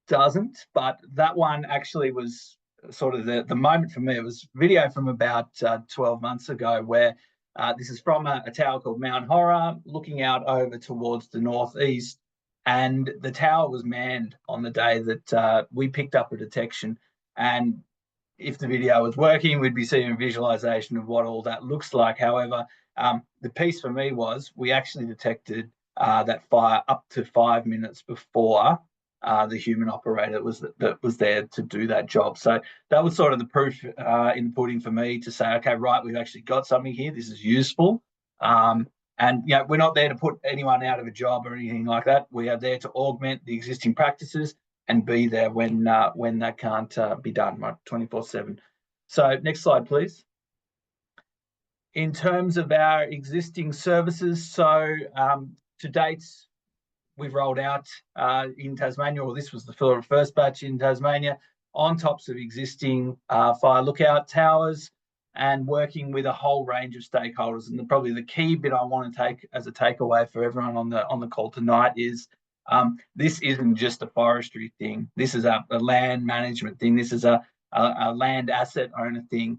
D: Doesn't, but that one actually was sort of the moment for me. It was video from about 12 months ago where this is from a tower called Mount Horror, looking out over towards the northeast, and the tower was manned on the day that we picked up a detection. And if the video was working, we'd be seeing a visualization of what all that looks like. However, the piece for me was we actually detected that fire up to 5 minutes before the human operator that was there to do that job. So that was sort of the proof in the pudding for me to say, okay, right, we've actually got something here. This is useful. And we're not there to put anyone out of a job or anything like that. We are there to augment the existing practices and be there when that can't be done, right, 24/7. So next slide, please. In terms of our existing services, so to date, we've rolled out in Tasmania, or this was the first batch in Tasmania, on tops of existing fire lookout towers and working with a whole range of stakeholders. And probably the key bit I want to take as a takeaway for everyone on the call tonight is This isn't just a forestry thing. This is a land management thing. This is a land asset owner thing.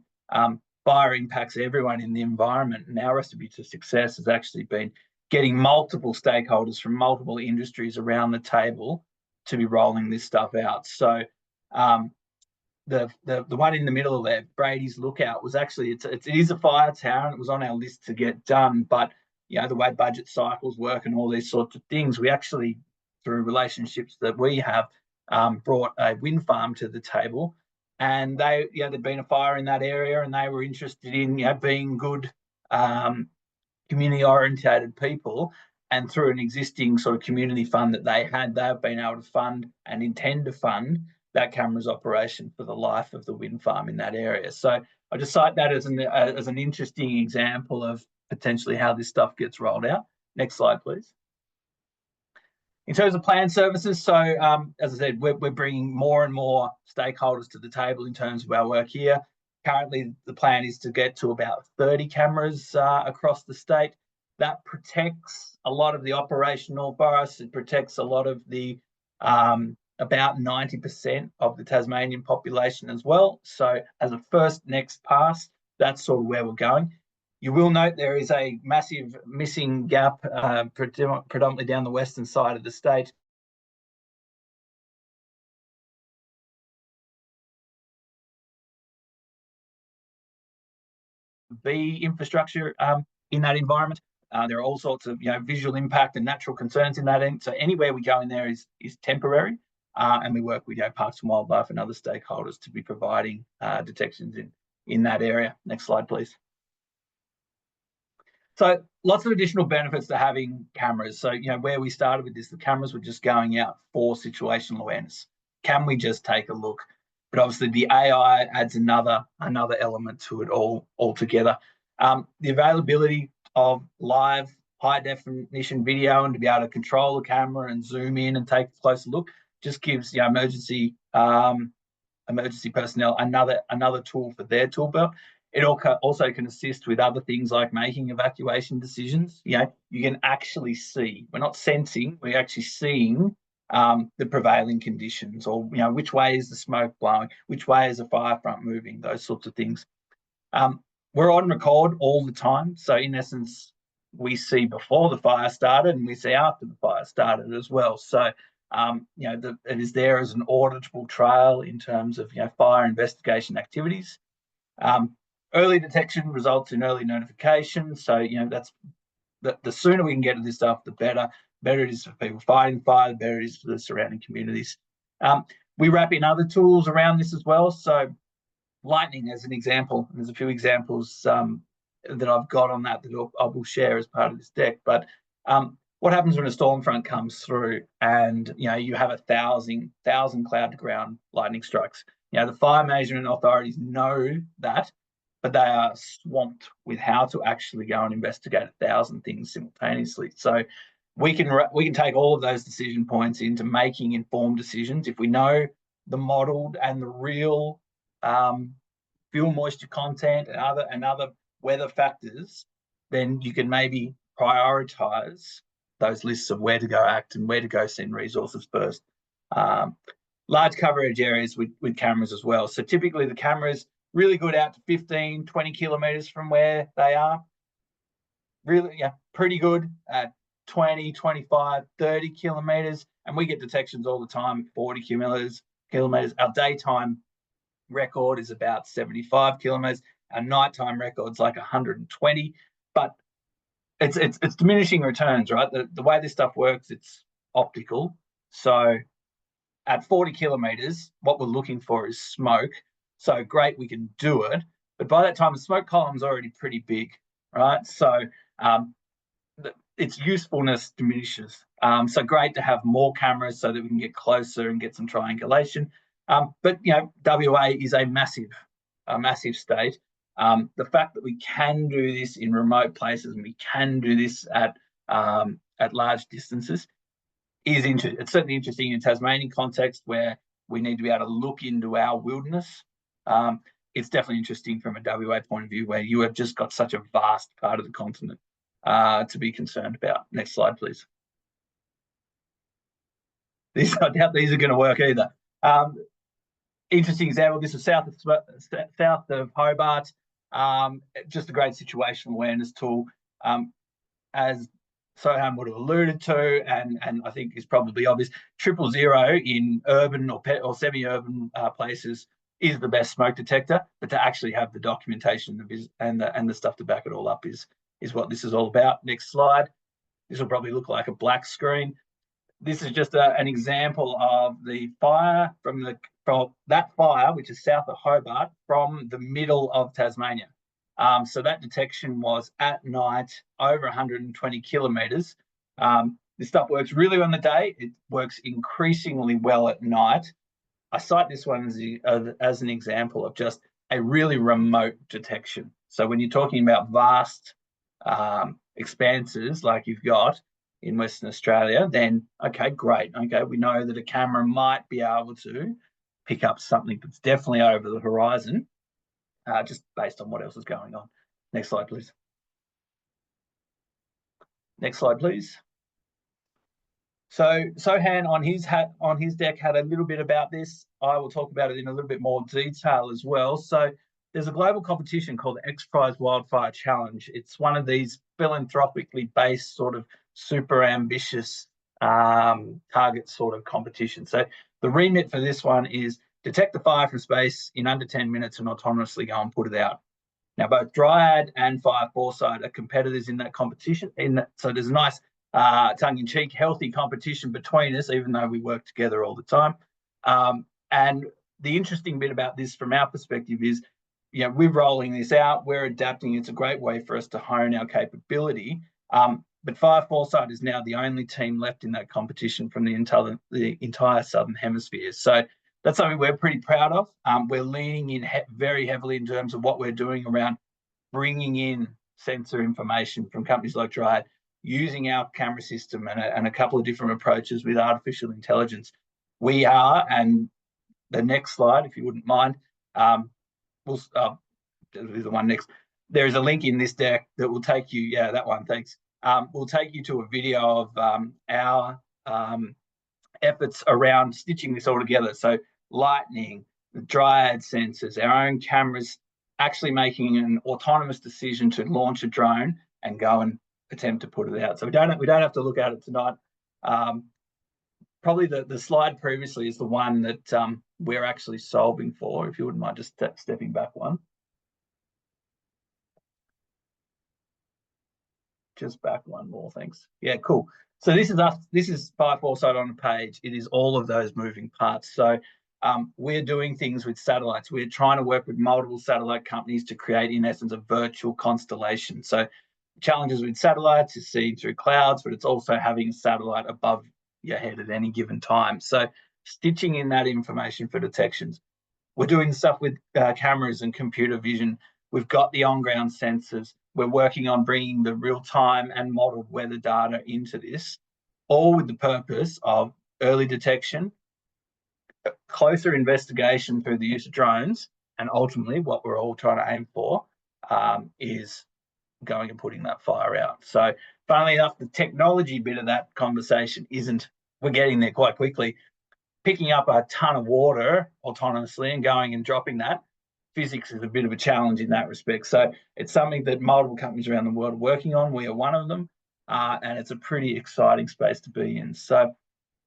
D: Fire impacts everyone in the environment, and our recipe to success has actually been getting multiple stakeholders from multiple industries around the table to be rolling this stuff out. So the one in the middle there, Brady's Lookout, was actually it is a fire tower, and it was on our list to get done. But you know, the way budget cycles work and all these sorts of things, we actually, through relationships that we have, brought a wind farm to the table. And they, you know, there'd been a fire in that area, and they were interested in, you know, being good community-orientated people. And through an existing sort of community fund that they had, they've been able to fund and intend to fund that camera's operation for the life of the wind farm in that area. So I just cite that as an interesting example of potentially how this stuff gets rolled out. Next slide, please. In terms of planned services, so as I said, we're bringing more and more stakeholders to the table in terms of our work here. Currently, the plan is to get to about 30 cameras across the state. That protects a lot of the operational forests. It protects a lot of the about 90% of the Tasmanian population as well. So as a first next pass, that's sort of where we're going. You will note there is a massive missing gap, predominantly down the western side of the state. B infrastructure in that environment. There are all sorts of, you know, visual impact and natural concerns in that end. So anywhere we go in there is temporary, and we work with, you know, Parks and Wildlife and other stakeholders to be providing detections in that area. Next slide, please. So lots of additional benefits to having cameras. So, you know, where we started with this, the cameras were just going out for situational awareness. Can we just take a look? But obviously the AI adds another element to it altogether. The availability of live high definition video and to be able to control the camera and zoom in and take a closer look just gives, you know, emergency personnel another tool for their tool belt. It also can assist with other things like making evacuation decisions. You know, you can actually see, we're not sensing, we're actually seeing the prevailing conditions, or, you know, which way is the smoke blowing, which way is the fire front moving, those sorts of things. We're on record all the time. So in essence, we see before the fire started and we see after the fire started as well. So, you know, it is there as an auditable trail in terms of, you know, fire investigation activities. Early detection results in early notification. So, you know, that's the sooner we can get to this stuff, the better. Better it is for people fighting fire, the better it is for the surrounding communities. We wrap in other tools around this as well. So lightning as an example, and there's a few examples that I've got on that I will share as part of this deck. But what happens when a storm front comes through and, you know, you have 1,000 cloud to ground lightning strikes? You know, the fire management authorities know that, but they are swamped with how to actually go and investigate 1,000 things simultaneously. So we can take all of those decision points into making informed decisions. If we know the modeled and the real fuel moisture content and other weather factors, then you can maybe prioritize those lists of where to go act and where to go send resources first. Large coverage areas with cameras as well. So typically the cameras really good out to 15, 20 kilometers from where they are. Really, yeah, pretty good at 20, 25, 30 kilometers. And we get detections all the time, 40 kilometers. Our daytime record is about 75 kilometers. Our nighttime record's like 120. But it's diminishing returns, right? The way this stuff works, it's optical. So at 40 kilometers, what we're looking for is smoke. So great, we can do it. But by that time, the smoke column's already pretty big, right? So its usefulness diminishes. So great to have more cameras so that we can get closer and get some triangulation. But, you know, WA is a massive state. The fact that we can do this in remote places and we can do this at large distances is interesting. It's certainly interesting in Tasmanian context where we need to be able to look into our wilderness. It's definitely interesting from a WA point of view where you have just got such a vast part of the continent to be concerned about. Next slide, please. I doubt these are going to work either. Interesting example. This is south of Hobart. Just a great situational awareness tool, as Sohan would have alluded to, and I think is probably obvious. 000 in urban or semi-urban places is the best smoke detector, but to actually have the documentation and the stuff to back it all up is what this is all about. Next slide. This will probably look like a black screen. This is just an example of the fire from that fire, which is south of Hobart, from the middle of Tasmania. So that detection was at night, over 120 kilometres. This stuff works really well in the day. It works increasingly well at night. I cite this one as an example of just a really remote detection. So when you're talking about vast expanses like you've got in Western Australia, then okay, great. Okay, we know that a camera might be able to pick up something that's definitely over the horizon, just based on what else is going on. Next slide, please. Next slide, please. So Sohan on his deck had a little bit about this. I will talk about it in a little bit more detail as well. So there's a global competition called the X Prize Wildfire Challenge. It's one of these philanthropically based sort of super ambitious target sort of competition. So the remit for this one is detect the fire from space in under 10 minutes and autonomously go and put it out. Now, both Dryad and Fire Foresight are competitors in that competition. So there's a nice tongue-in-cheek, healthy competition between us, even though we work together all the time. And the interesting bit about this from our perspective is, we're rolling this out, we're adapting. It's a great way for us to hone our capability. But Fire Foresight is now the only team left in that competition from the entire Southern Hemisphere. So that's something we're pretty proud of. We're leaning in very heavily in terms of what we're doing around bringing in sensor information from companies like Dryad, using our camera system and a couple of different approaches with artificial intelligence. We are, and the next slide, if you wouldn't mind, we'll do the one next. There is a link in this deck that will take you, that one, thanks. We'll take you to a video of our efforts around stitching this all together. So lightning, the Dryad sensors, our own cameras, actually making an autonomous decision to launch a drone and go and attempt to put it out. So we don't have to look at it tonight. Probably the slide previously is the one that we're actually solving for. If you wouldn't mind just stepping back one. Just back one more, thanks. Yeah, cool. So this is us. This is Fire Foresight on a page. It is all of those moving parts. So we're doing things with satellites. We're trying to work with multiple satellite companies to create, in essence, a virtual constellation. So challenges with satellites is seeing through clouds, but it's also having a satellite above your head at any given time. So stitching in that information for detections. We're doing stuff with cameras and computer vision. We've got the on-ground sensors. We're working on bringing the real-time and modeled weather data into this, all with the purpose of early detection, closer investigation through the use of drones, and ultimately what we're all trying to aim for is going and putting that fire out. So funnily enough, the technology bit of that conversation we're getting there quite quickly. Picking up a ton of water autonomously and going and dropping that, physics is a bit of a challenge in that respect. So it's something that multiple companies around the world are working on. We are one of them, and it's a pretty exciting space to be in. So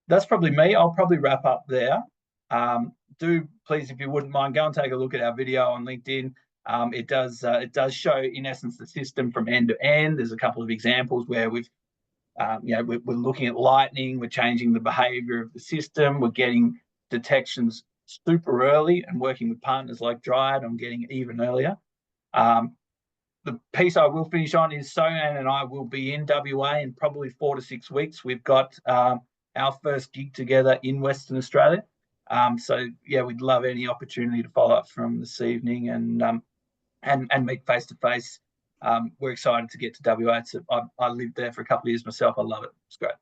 D: that's probably me. I'll probably wrap up there. Do please, if you wouldn't mind, go and take a look at our video on LinkedIn. It does show, in essence, the system from end to end. There's a couple of examples where we're looking at lightning, we're changing the behavior of the system, we're getting detections super early and working with partners like Dryad on getting it even earlier. The piece I will finish on is Sohan and I will be in WA in probably 4 to 6 weeks. We've got our first gig together in Western Australia. So yeah, we'd love any opportunity to follow up from this evening and meet face to face. We're excited to get to WA. I lived there for a couple of years myself. I love it. It's great.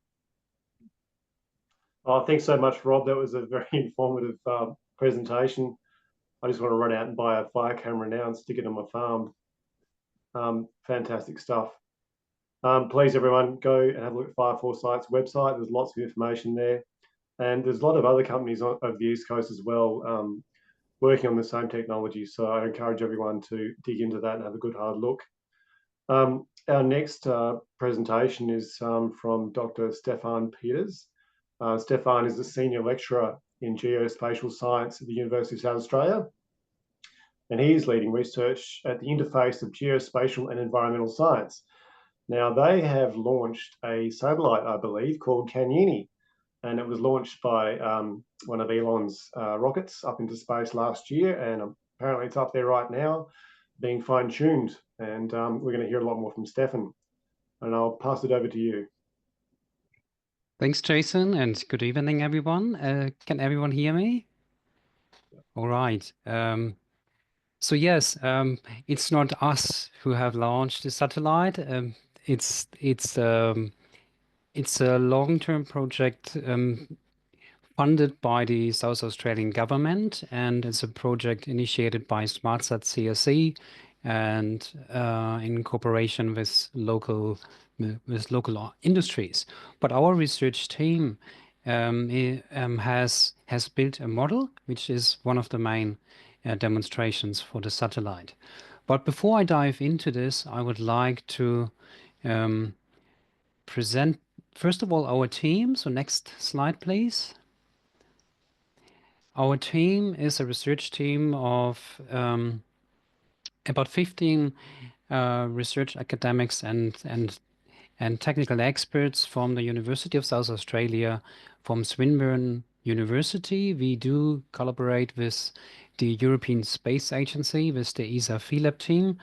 A: Oh, thanks so much, Rob. That was a very informative presentation. I just want to run out and buy a fire camera now and stick it on my farm. Fantastic stuff. Please, everyone, go and have a look at Fire Foresight's website. There's lots of information there. And there's a lot of other companies of the East Coast as well working on the same technology. So I encourage everyone to dig into that and have a good hard look. Our next presentation is from Dr. Stefan Peters. Stefan is a senior lecturer in geospatial science at the University of South Australia. And he's leading research at the interface of geospatial and environmental science. Now, they have launched a satellite, I believe, called Cagnini, and it was launched by one of Elon's rockets up into space last year, and apparently it's up there right now, being fine-tuned. And we're going to hear a lot more from Stefan, and I'll pass it over to you.
E: Thanks, Jason, and good evening, everyone. Can everyone hear me? All right. So yes, it's not us who have launched the satellite. It's a long-term project funded by the South Australian government, and it's a project initiated by SmartSat CSE and in cooperation with local industries. But our research team has built a model, which is one of the main demonstrations for the satellite. But before I dive into this, I would like to present, first of all, our team. So next slide, please. Our team is a research team of about 15 research academics and technical experts from the University of South Australia, from Swinburne University. We do collaborate with the European Space Agency, with the ESA PhilLab team,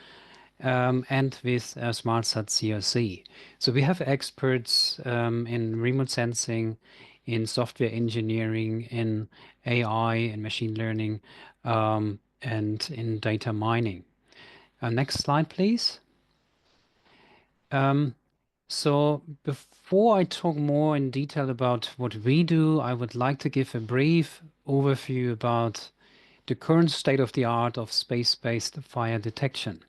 E: and with SmartSat CRC. So we have experts in remote sensing, in software engineering, in AI and machine learning, and in data mining. Next slide, please. So before I talk more in detail about what we do, I would like to give a brief overview about the current state of the art of space-based fire detection.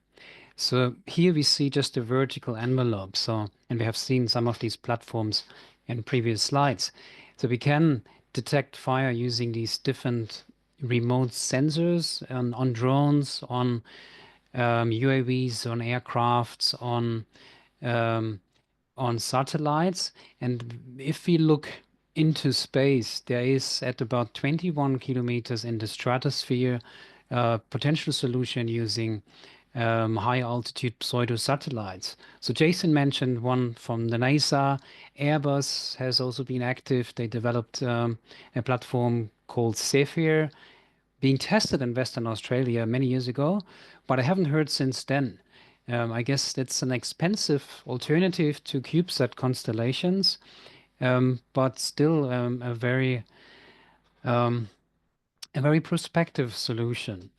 E: So here we see just a vertical envelope. So, and we have seen some of these platforms in previous slides. So we can detect fire using these different remote sensors on drones, on UAVs, on aircrafts, on satellites. And if we look into space, there is at about 21 kilometers in the stratosphere potential solution using high altitude pseudo satellites. So Jason mentioned one from the NASA. Airbus has also been active. They developed a platform called Zephyr, being tested in Western Australia many years ago, but I haven't heard since then. I guess it's an expensive alternative to CubeSat constellations, but still a very prospective solution.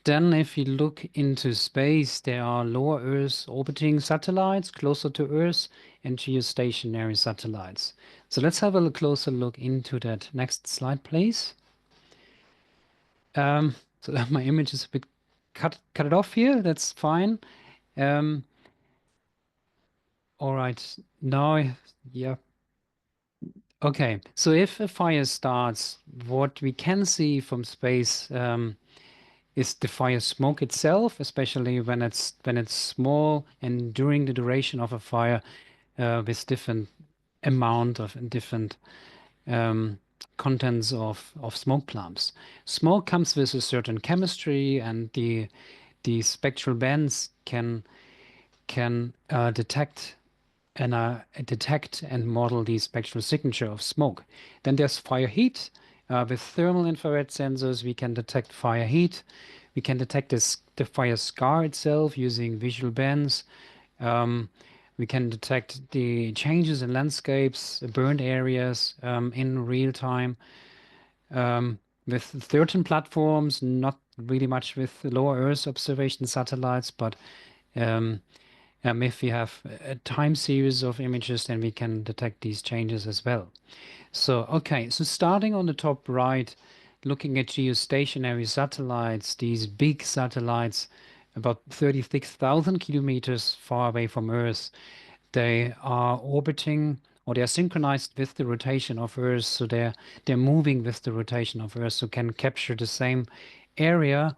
E: Then if you look into space, there are lower Earth orbiting satellites closer to Earth and geostationary satellites. So let's have a closer look into that. Next slide, please. So my image is a bit cut it off here. That's fine. All right. Now, yeah. Okay. So if a fire starts, what we can see from space is the fire smoke itself, especially when it's small and during the duration of a fire with different amount of different contents of smoke plumes. Smoke comes with a certain chemistry, and the spectral bands can detect and model the spectral signature of smoke. Then there's fire heat. With thermal infrared sensors, we can detect fire heat. We can detect the fire scar itself using visual bands. We can detect the changes in landscapes, burned areas in real time. With 13 platforms, not really much with lower Earth observation satellites, but if we have a time series of images, then we can detect these changes as well. So, okay, so starting on the top right, looking at geostationary satellites, these big satellites, about 36,000 kilometers far away from Earth, they are orbiting or they are synchronized with the rotation of Earth, so they're moving with the rotation of Earth, so can capture the same area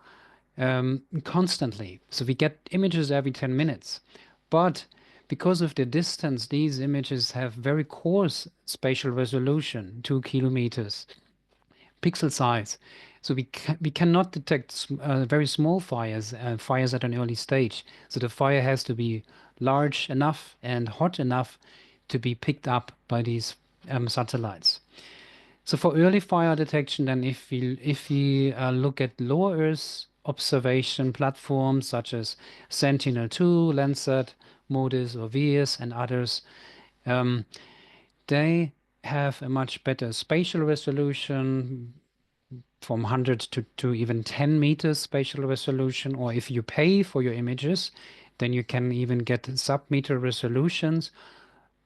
E: constantly. So we get images every 10 minutes. But because of the distance, these images have very coarse spatial resolution, 2 kilometers, pixel size. So we cannot detect very small fires, fires at an early stage. So the fire has to be large enough and hot enough to be picked up by these satellites. So for early fire detection, then if we look at low Earth observation platforms such as Sentinel-2, Landsat, MODIS, or VIIRS, and others, they have a much better spatial resolution, from 100 to even 10 meters spatial resolution. Or if you pay for your images, then you can even get sub-meter resolutions.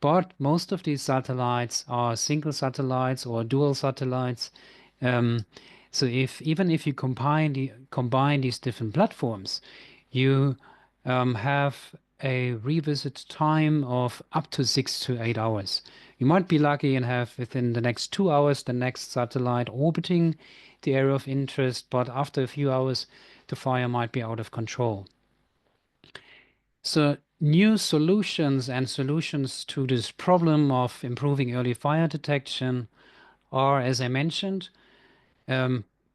E: But most of these satellites are single satellites or dual satellites. So even if you combine these different platforms, you have a revisit time of up to 6 to 8 hours. You might be lucky and have within the next 2 hours the next satellite orbiting the area of interest, but after a few hours, the fire might be out of control. So new solutions to this problem of improving early fire detection are, as I mentioned,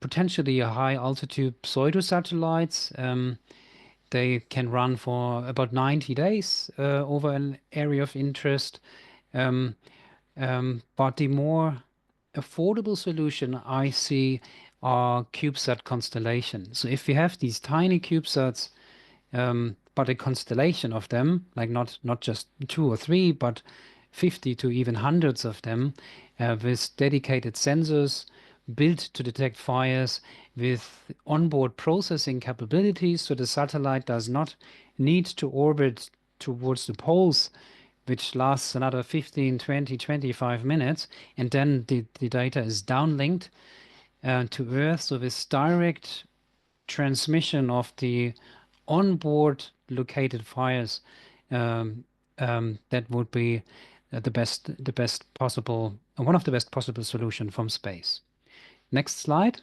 E: potentially high altitude pseudo satellites. They can run for about 90 days over an area of interest. But the more affordable solution I see are CubeSat constellations. So if we have these tiny CubeSats, but a constellation of them, like not just 2 or 3, but 50 to even hundreds of them, with dedicated sensors built to detect fires, with onboard processing capabilities, so the satellite does not need to orbit towards the poles, which lasts another 15, 20, 25 minutes, and then the data is downlinked to Earth. So this direct transmission of the onboard located fires, that would be the best possible, one of the best possible solution from space. Next slide.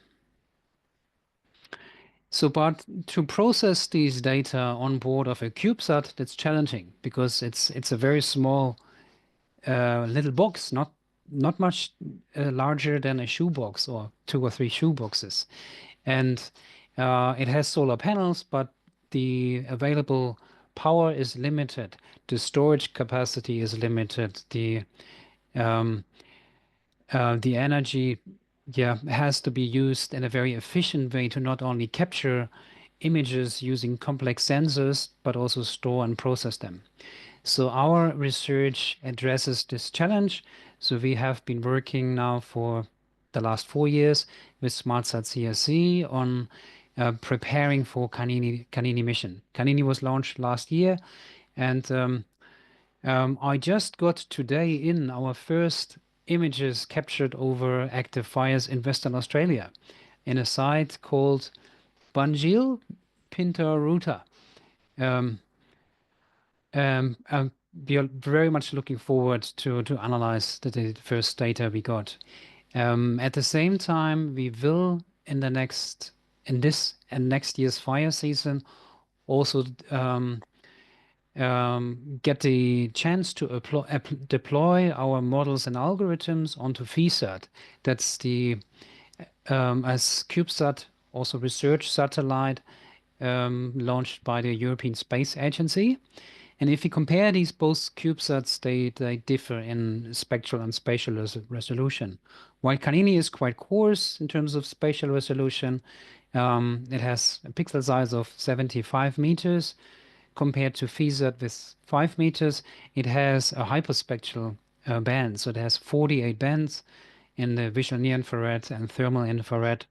E: So, but to process these data on board of a CubeSat, that's challenging because it's a very small little box, not much larger than a shoebox or 2 or 3 shoeboxes, and it has solar panels, but the available power is limited. The storage capacity is limited. The energy, has to be used in a very efficient way to not only capture images using complex sensors, but also store and process them. So our research addresses this challenge. So we have been working now for the last 4 years with SmartSat CSC on preparing for Canini mission. Canini was launched last year, and I just got today in our first images captured over active fires in Western Australia in a site called Bunjil Pinta Ruta. We are very much looking forward to analyze the first data we got. At the same time, we will in this and next year's fire season also get the chance to deploy our models and algorithms onto VSAT. That's the as CubeSat, also research satellite launched by the European Space Agency. And if you compare these both CubeSats, they differ in spectral and spatial resolution. While Canini is quite coarse in terms of spatial resolution, it has a pixel size of 75 meters. Compared to VSAT with 5 meters, it has a hyperspectral band. So it has 48 bands in the visual near-infrared and thermal infrared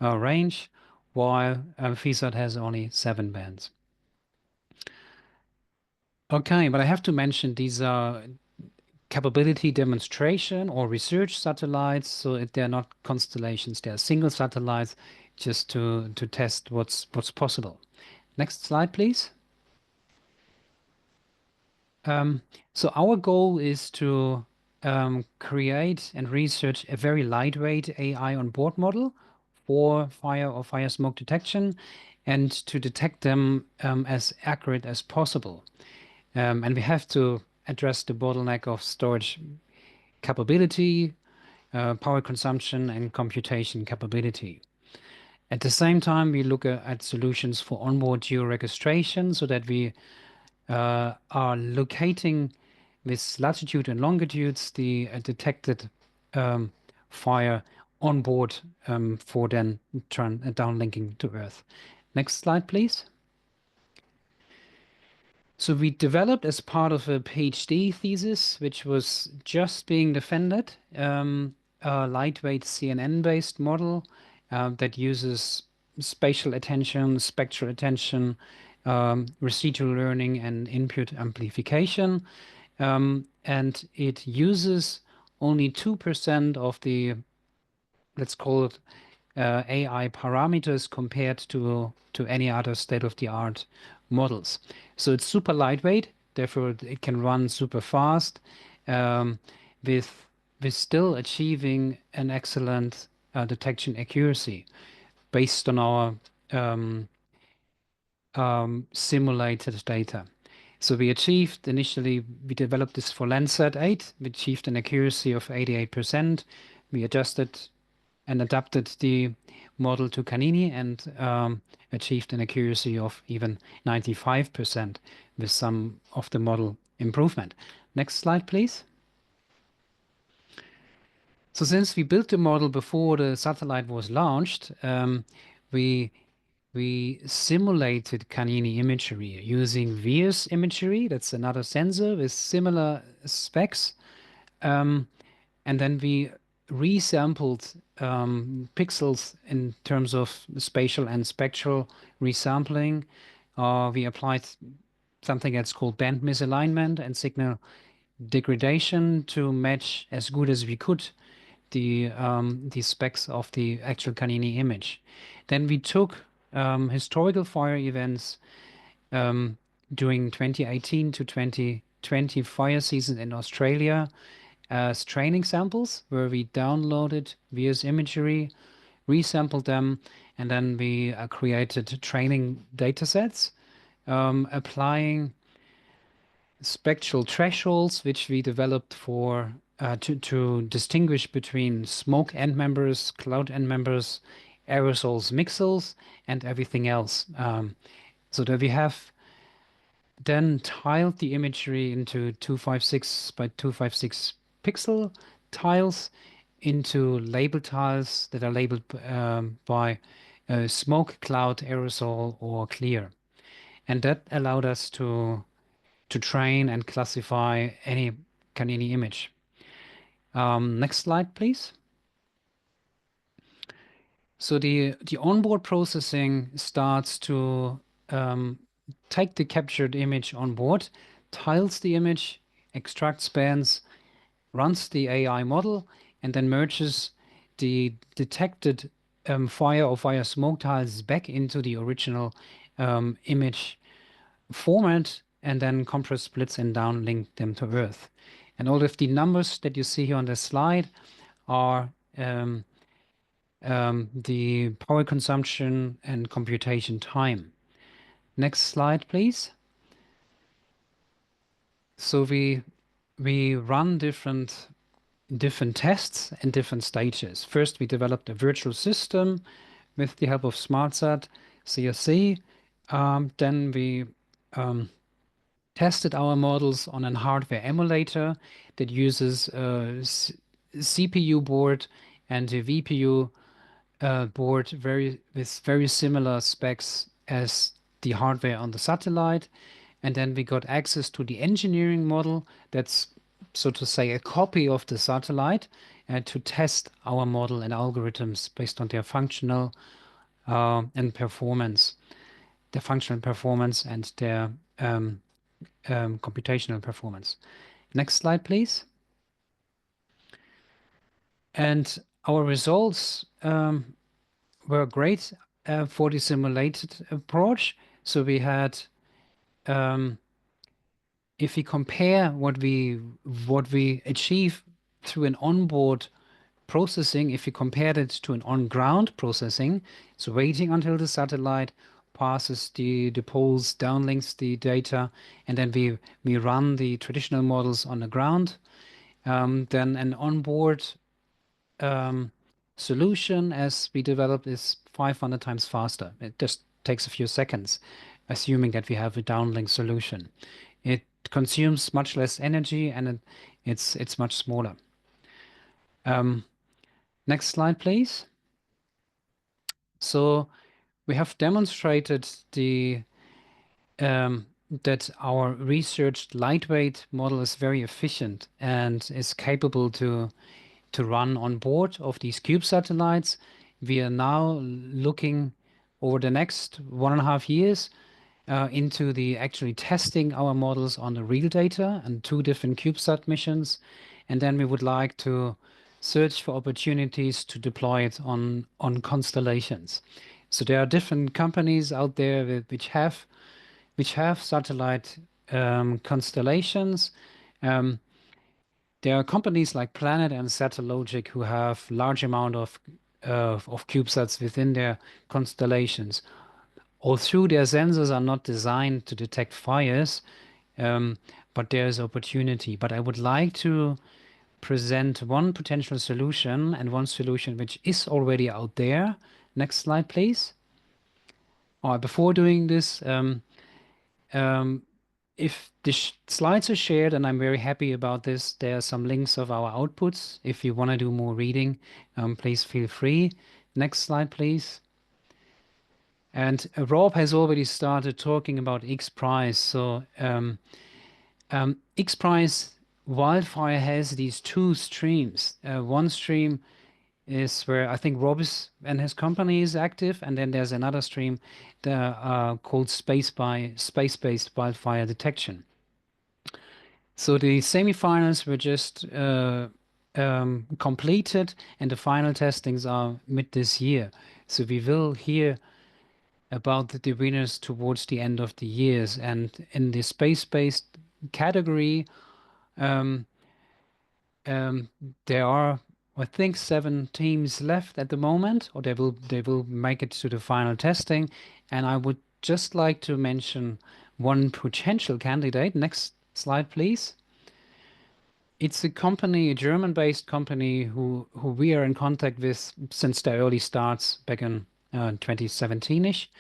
E: range, while VSAT has only 7 bands. Okay, but I have to mention these are capability demonstration or research satellites, so they're not constellations, they're single satellites just to test what's possible. Next slide, please. So our goal is to create and research a very lightweight AI on board model for fire or fire smoke detection and to detect them as accurate as possible. And we have to address the bottleneck of storage capability, power consumption, and computation capability. At the same time, we look at solutions for onboard geo-registration so that we are locating with latitude and longitudes the detected fire on board for then downlinking to Earth. Next slide, please. So we developed as part of a PhD thesis, which was just being defended, a lightweight CNN-based model that uses spatial attention, spectral attention, residual learning, and input amplification. And it uses only 2% of the, let's call it, AI parameters compared to any other state-of-the-art models. So it's super lightweight, therefore it can run super fast, with still achieving an excellent detection accuracy based on our simulated data. So we achieved initially, we developed this for Landsat 8, we achieved an accuracy of 88%. We adjusted and adapted the model to Canini and achieved an accuracy of even 95% with some of the model improvement. Next slide, please. So since we built the model before the satellite was launched, we simulated Canini imagery using VIIRS imagery. That's another sensor with similar specs. And then we resampled pixels in terms of spatial and spectral resampling. We applied something that's called band misalignment and signal degradation to match as good as we could the specs of the actual Canini image. Then we took historical fire events during 2018 to 2020 fire season in Australia as training samples, where we downloaded VIIRS imagery, resampled them, and then we created training datasets, applying spectral thresholds, which we developed for to distinguish between smoke end members, cloud end members, aerosols, mixels, and everything else. So that we have then tiled the imagery into 256 by 256 pixel tiles into label tiles that are labeled by smoke, cloud, aerosol, or clear. And that allowed us to train and classify any Canini image. Next slide, please. So the onboard processing starts to take the captured image on board, tiles the image, extracts bands, runs the AI model, and then merges the detected fire or fire smoke tiles back into the original image format, and then compress, splits, and downlink them to Earth. And all of the numbers that you see here on the slide are the power consumption and computation time. Next slide, please. So we run different tests in different stages. First, we developed a virtual system with the help of SmartSat CSC. Then we tested our models on a hardware emulator that uses a CPU board and a VPU board with very similar specs as the hardware on the satellite. And then we got access to the engineering model that's, so to say, a copy of the satellite, to test our model and algorithms based on their functional and performance, their functional performance and their computational performance. Next slide, please. And our results were great for the simulated approach. So we had, if we compare what we achieve through an onboard processing, if you compared it to an on-ground processing, so waiting until the satellite passes the poles, downlinks the data, and then we run the traditional models on the ground, then an onboard solution as we developed is 500 times faster. It just takes a few seconds, assuming that we have a downlink solution. It consumes much less energy and it's much smaller. Next slide, please. So we have demonstrated that our researched lightweight model is very efficient and is capable to run on board of these cube satellites. We are now looking over the next 1.5 years into the actually testing our models on the real data and 2 different CubeSat missions. And then we would like to search for opportunities to deploy it on constellations. So there are different companies out there which have satellite constellations. There are companies like Planet and Satellogic who have large amount of CubeSats within their constellations. Although their sensors are not designed to detect fires, but there is opportunity. But I would like to present one potential solution and one solution which is already out there. Next slide, please. Before doing this, if the slides are shared, and I'm very happy about this, there are some links of our outputs. If you want to do more reading, please feel free. Next slide, please. And Rob has already started talking about X-Prize. So X-Prize Wildfire has these 2 streams. One stream is where I think Rob and his company is active, and then there's another stream called space-based wildfire detection. So the semifinals were just completed, and the final testings are mid this year. So we will hear about the winners towards the end of the years. And in the space-based category, there are, I think, 7 teams left at the moment, or they will make it to the final testing. And I would just like to mention one potential candidate. Next slide, please. It's a company, a German-based company who we are in contact with since their early starts back in 2017-ish,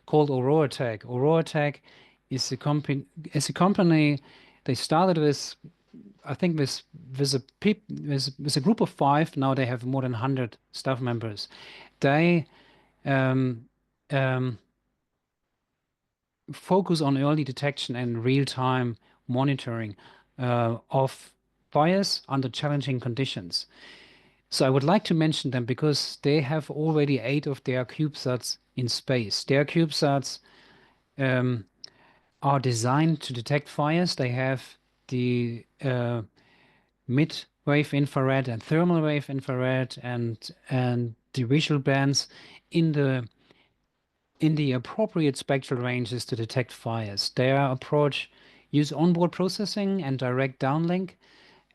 E: called AuroraTech. AuroraTech is a company. They started with, I think, with a group of 5. Now they have more than 100 staff members. They focus on early detection and real-time monitoring of fires under challenging conditions. So I would like to mention them because they have already 8 of their CubeSats in space. Their CubeSats are designed to detect fires. They have the mid-wave infrared and thermal wave infrared and the visual bands in the appropriate spectral ranges to detect fires. Their approach use onboard processing and direct downlink.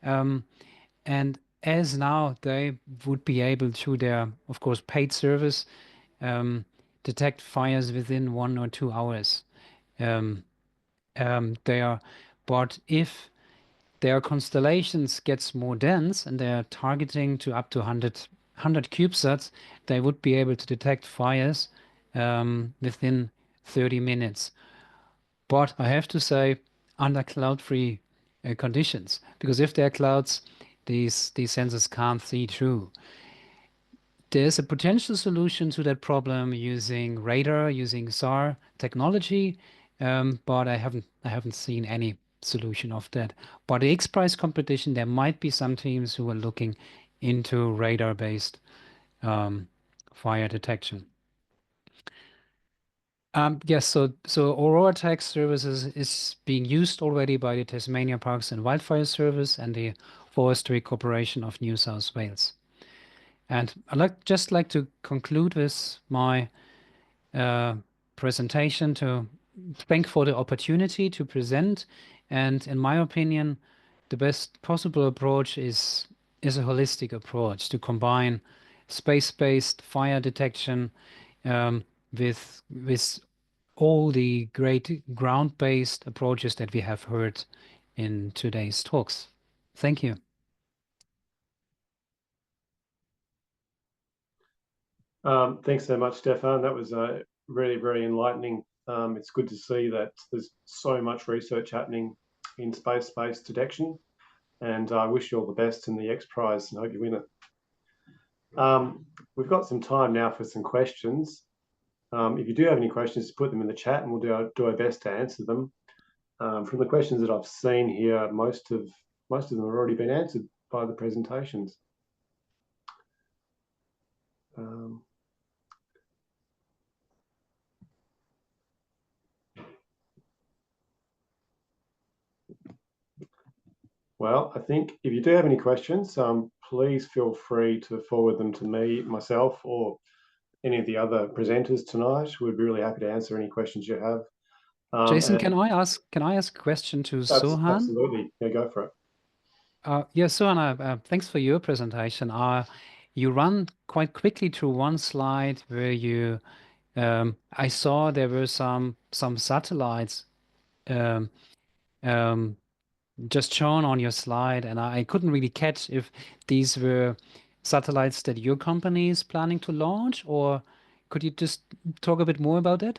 E: And as now they would be able to their, of course, paid service, detect fires within 1 or 2 hours. But if their constellations gets more dense and they are targeting to up to 100 CubeSats, they would be able to detect fires within 30 minutes. But I have to say, under cloud-free conditions, because if there are clouds, these sensors can't see through. There's a potential solution to that problem using radar, using SAR technology, but I haven't seen any solution of that. But the X-Prize competition, there might be some teams who are looking into radar-based fire detection. Yes, so AuroraTech services is being used already by the Tasmania Parks and Wildfire Service and the Forestry Corporation of New South Wales. And I'd just like to conclude with my presentation to thank for the opportunity to present. And in my opinion, the best possible approach is a holistic approach to combine space-based fire detection with all the great ground-based approaches that we have heard in today's talks. Thank you.
A: Thanks so much, Stefan. That was really very enlightening. It's good to see that there's so much research happening in space-based detection, and I wish you all the best in the X Prize and hope you win it. We've got some time now for some questions. If you do have any questions, put them in the chat and we'll do our best to answer them. From the questions that I've seen here, most of them have already been answered by the presentations. Well, I think if you do have any questions, please feel free to forward them to me, myself, or any of the other presenters tonight. We'd be really happy to answer any questions you have.
E: Jason, can I ask a question to Sohan?
A: Absolutely. Yeah, go for it.
E: Yeah, Sohan, thanks for your presentation. You run quite quickly through one slide where you, I saw there were some satellites just shown on your slide, and I couldn't really catch if these were satellites that your company is planning to launch, or could you just talk a bit more about that?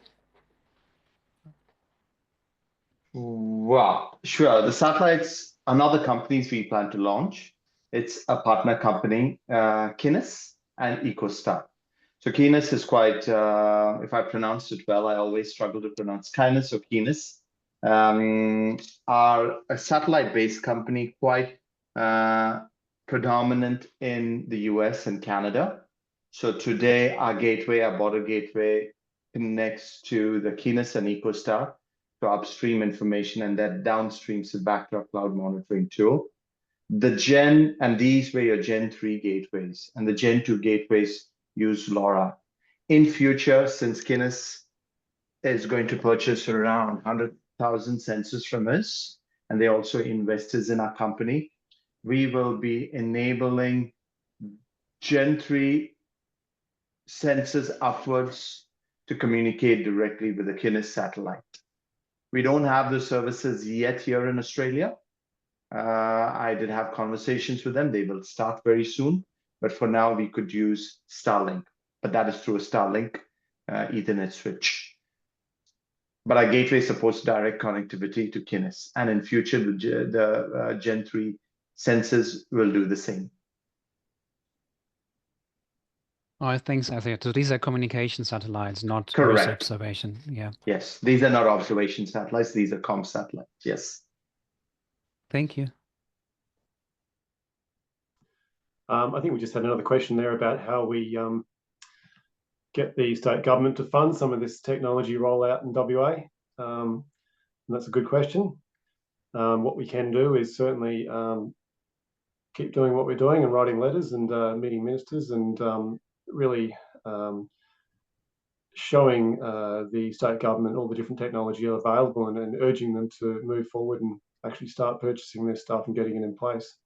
C: Well, sure. The satellites are not the companies we plan to launch. It's a partner company, Kinis and EcoStar. So Kinis is quite, if I pronounced it well, I always struggle to pronounce Kinis or Kinis, are a satellite-based company, quite predominant in the US and Canada. So today, our gateway, our border gateway, connects to the Kinis and EcoStar to upstream information, and that downstreams it back to our cloud monitoring tool. These were your Gen 3 gateways, and the Gen 2 gateways use LoRa. In future, since Kinis is going to purchase around 100,000 sensors from us, and they also investors in our company, we will be enabling Gen 3 sensors upwards to communicate directly with the Kinis satellite. We don't have the services yet here in Australia. I did have conversations with them. They will start very soon. But for now, we could use Starlink. But that is through a Starlink Ethernet switch. But our gateway supports direct connectivity to Kinis. And in future, the Gen 3 sensors will do the same.
E: Oh, thanks, Arthur. So these are communication satellites, not
C: Correct.
E: Earth observation. Yeah.
C: Yes, these are not observation satellites. These are comm satellites. Yes.
E: Thank you.
A: I think we just had another question there about how we get the state government to fund some of this technology rollout in WA. And that's a good question. What we can do is certainly keep doing what we're doing and writing letters and meeting ministers and really showing the state government all the different technology available and urging them to move forward and actually start purchasing this stuff and getting it in place.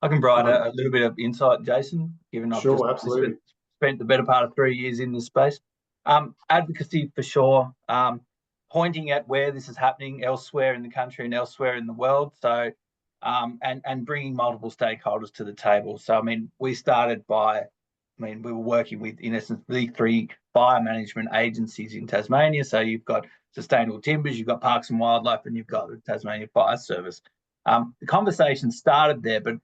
D: I can provide a little bit of insight, Jason, given I've
A: Sure, absolutely.
D: spent the better part of 3 years in this space. Advocacy for sure, pointing at where this is happening elsewhere in the country and elsewhere in the world. So, and bringing multiple stakeholders to the table. So, I mean, we started by, we were working with, in essence, the 3 fire management agencies in Tasmania. So you've got Sustainable Timbers, you've got Parks and Wildlife, and you've got the Tasmania Fire Service. The conversation started there, but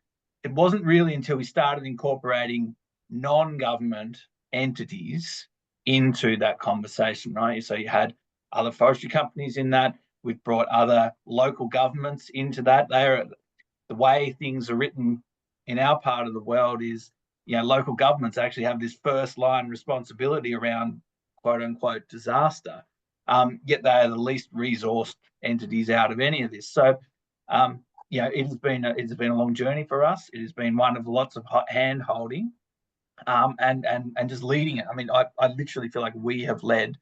D: it wasn't really until we started incorporating non-government entities into that conversation, right? So you had other forestry companies in that. We've brought other local governments into that. The way things are written in our part of the world is, local governments actually have this first line responsibility around quote unquote disaster, yet they are the least resourced entities out of any of this. So, it's been a long journey for us. It has been one of lots of hand holding, and just leading it. I mean, I literally feel like we have led.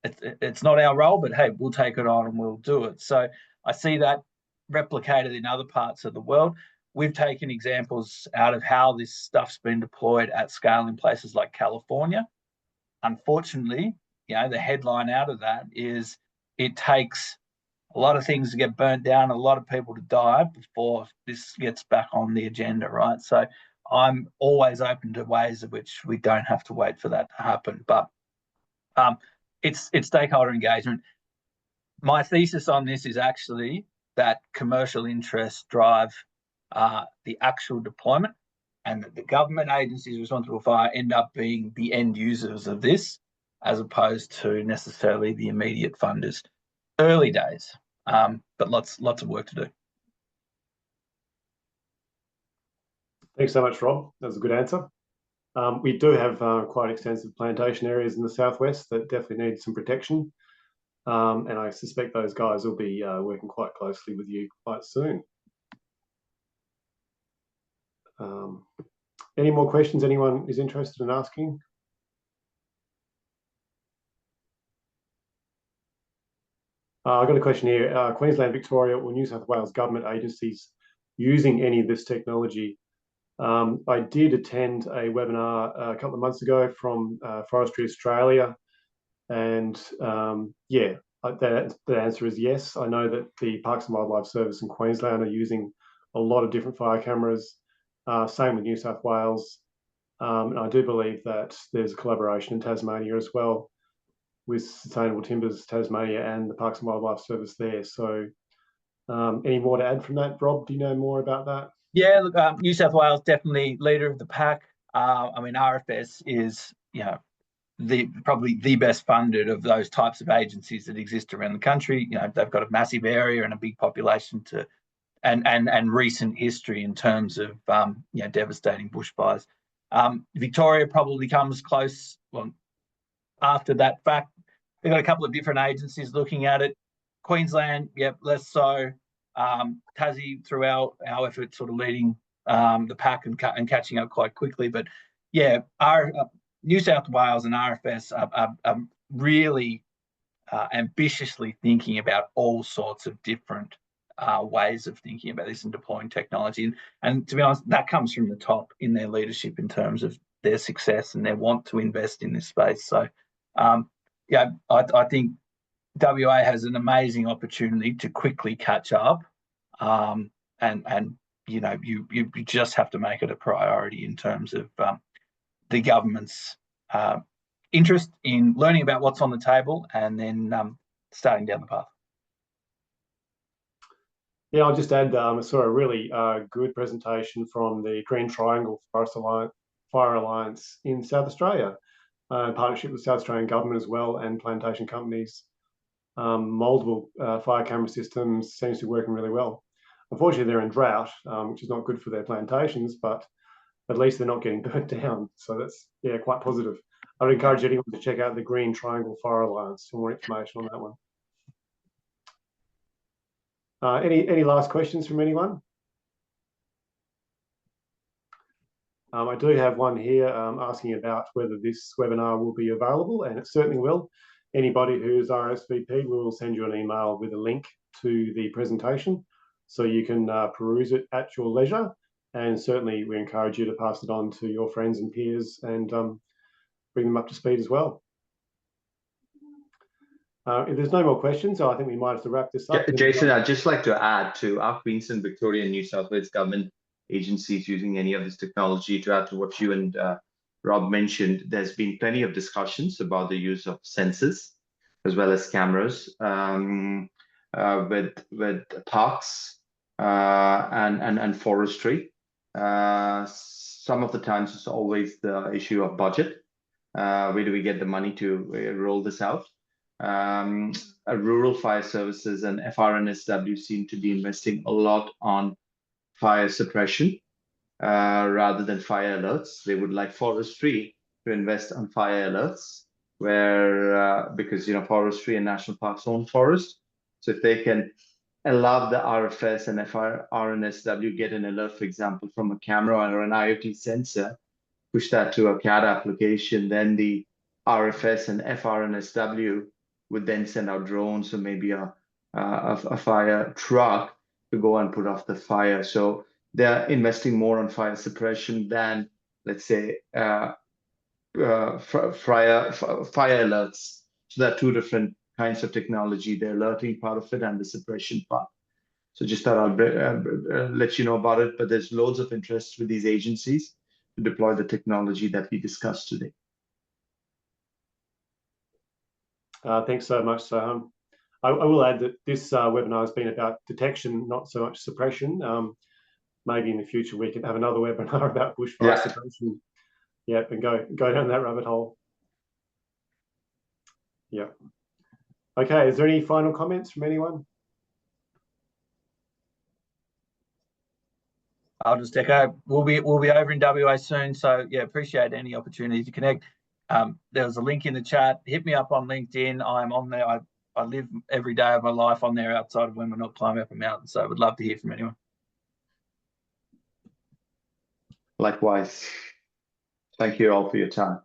D: It's not our role, but hey, we'll take it on and we'll do it. So I see that replicated in other parts of the world. We've taken examples out of how this stuff's been deployed at scale in places like California. Unfortunately, the headline out of that is it takes a lot of things to get burnt down, a lot of people to die before this gets back on the agenda, right? So I'm always open to ways in which we don't have to wait for that to happen. But it's stakeholder engagement. My thesis on this is actually that commercial interests drive the actual deployment, and that the government agencies responsible for fire end up being the end users of this, as opposed to necessarily the immediate funders. Early days, but lots of work to do.
A: Thanks so much, Rob. That was a good answer. We do have quite extensive plantation areas in the southwest that definitely need some protection. And I suspect those guys will be working quite closely with you quite soon. Any more questions anyone is interested in asking? I've got a question here. Queensland, Victoria, or New South Wales government agencies using any of this technology? I did attend a webinar a couple of months ago from Forestry Australia, and yeah, the answer is yes. I know that the Parks and Wildlife Service in Queensland are using a lot of different fire cameras. Same with New South Wales. And I do believe that there's a collaboration in Tasmania as well with Sustainable Timbers Tasmania and the Parks and Wildlife Service there. So any more to add from that, Rob? Do you know more about that?
D: Yeah, look, New South Wales definitely leader of the pack. I mean, RFS is, probably the best funded of those types of agencies that exist around the country. They've got a massive area and a big population and recent history in terms of devastating bushfires. Victoria probably comes close. Well, after that fact, they've got a couple of different agencies looking at it. Queensland, yep, less so. Tassie, through our effort, sort of leading the pack and catching up quite quickly. But yeah, our New South Wales and RFS are really ambitiously thinking about all sorts of different ways of thinking about this and deploying technology. And to be honest, that comes from the top in their leadership in terms of their success and their want to invest in this space. So I think WA has an amazing opportunity to quickly catch up, and you just have to make it a priority in terms of the government's interest in learning about what's on the table and then starting down the path.
A: Yeah, I'll just add, I saw a really good presentation from the Green Triangle Fire Alliance in South Australia, in partnership with South Australian government as well and plantation companies. Multiple fire camera systems seems to be working really well. Unfortunately, they're in drought, which is not good for their plantations, but at least they're not getting burnt down. So that's, yeah, quite positive. I would encourage anyone to check out the Green Triangle Fire Alliance for more information on that one. Any last questions from anyone? I do have one here asking about whether this webinar will be available, and it certainly will. Anybody who's RSVP, will send you an email with a link to the presentation so you can peruse it at your leisure. And certainly we encourage you to pass it on to your friends and peers and bring them up to speed as well. If there's no more questions, I think we might have to wrap this up.
C: Yeah, Jason, I'd just like to add to our Queensland, Victoria, and New South Wales government agencies using any of this technology, to add to what you and Rob mentioned. There's been plenty of discussions about the use of sensors as well as cameras with parks and forestry. Some of the times it's always the issue of budget. Where do we get the money to roll this out? Rural fire services and FRNSW seem to be investing a lot on fire suppression rather than fire alerts. They would like forestry to invest on fire alerts, where because forestry and national parks own forest. So if they can allow the RFS and FRNSW get an alert, for example, from a camera or an IoT sensor, push that to a CAD application, then the RFS and FRNSW would then send out drones or maybe a fire truck to go and put off the fire. So they're investing more on fire suppression than, let's say, fire alerts. So there are two different kinds of technology, the alerting part of it and the suppression part. So just thought I'll let you know about it, but there's loads of interest with these agencies to deploy the technology that we discussed today.
A: Thanks so much, Soham. I will add that this webinar has been about detection, not so much suppression. Maybe in the future we could have another webinar about bushfire suppression. Yeah, and go down that rabbit hole. Yeah. Okay, is there any final comments from anyone?
D: I'll just echo. We'll be over in WA soon, so yeah, appreciate any opportunity to connect. There was a link in the chat. Hit me up on LinkedIn. I'm on there. I live every day of my life on there outside of when we're not climbing up a mountain. So I would love to hear from anyone.
C: Likewise. Thank you all for your time.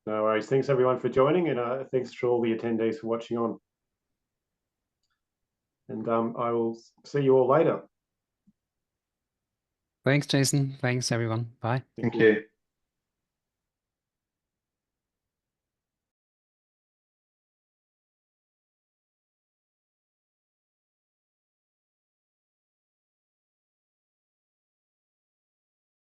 A: No worries. Thanks everyone for joining, and thanks to all the attendees for watching on. And I will see you all later.
E: Thanks, Jason. Thanks, everyone. Bye.
C: Thank you.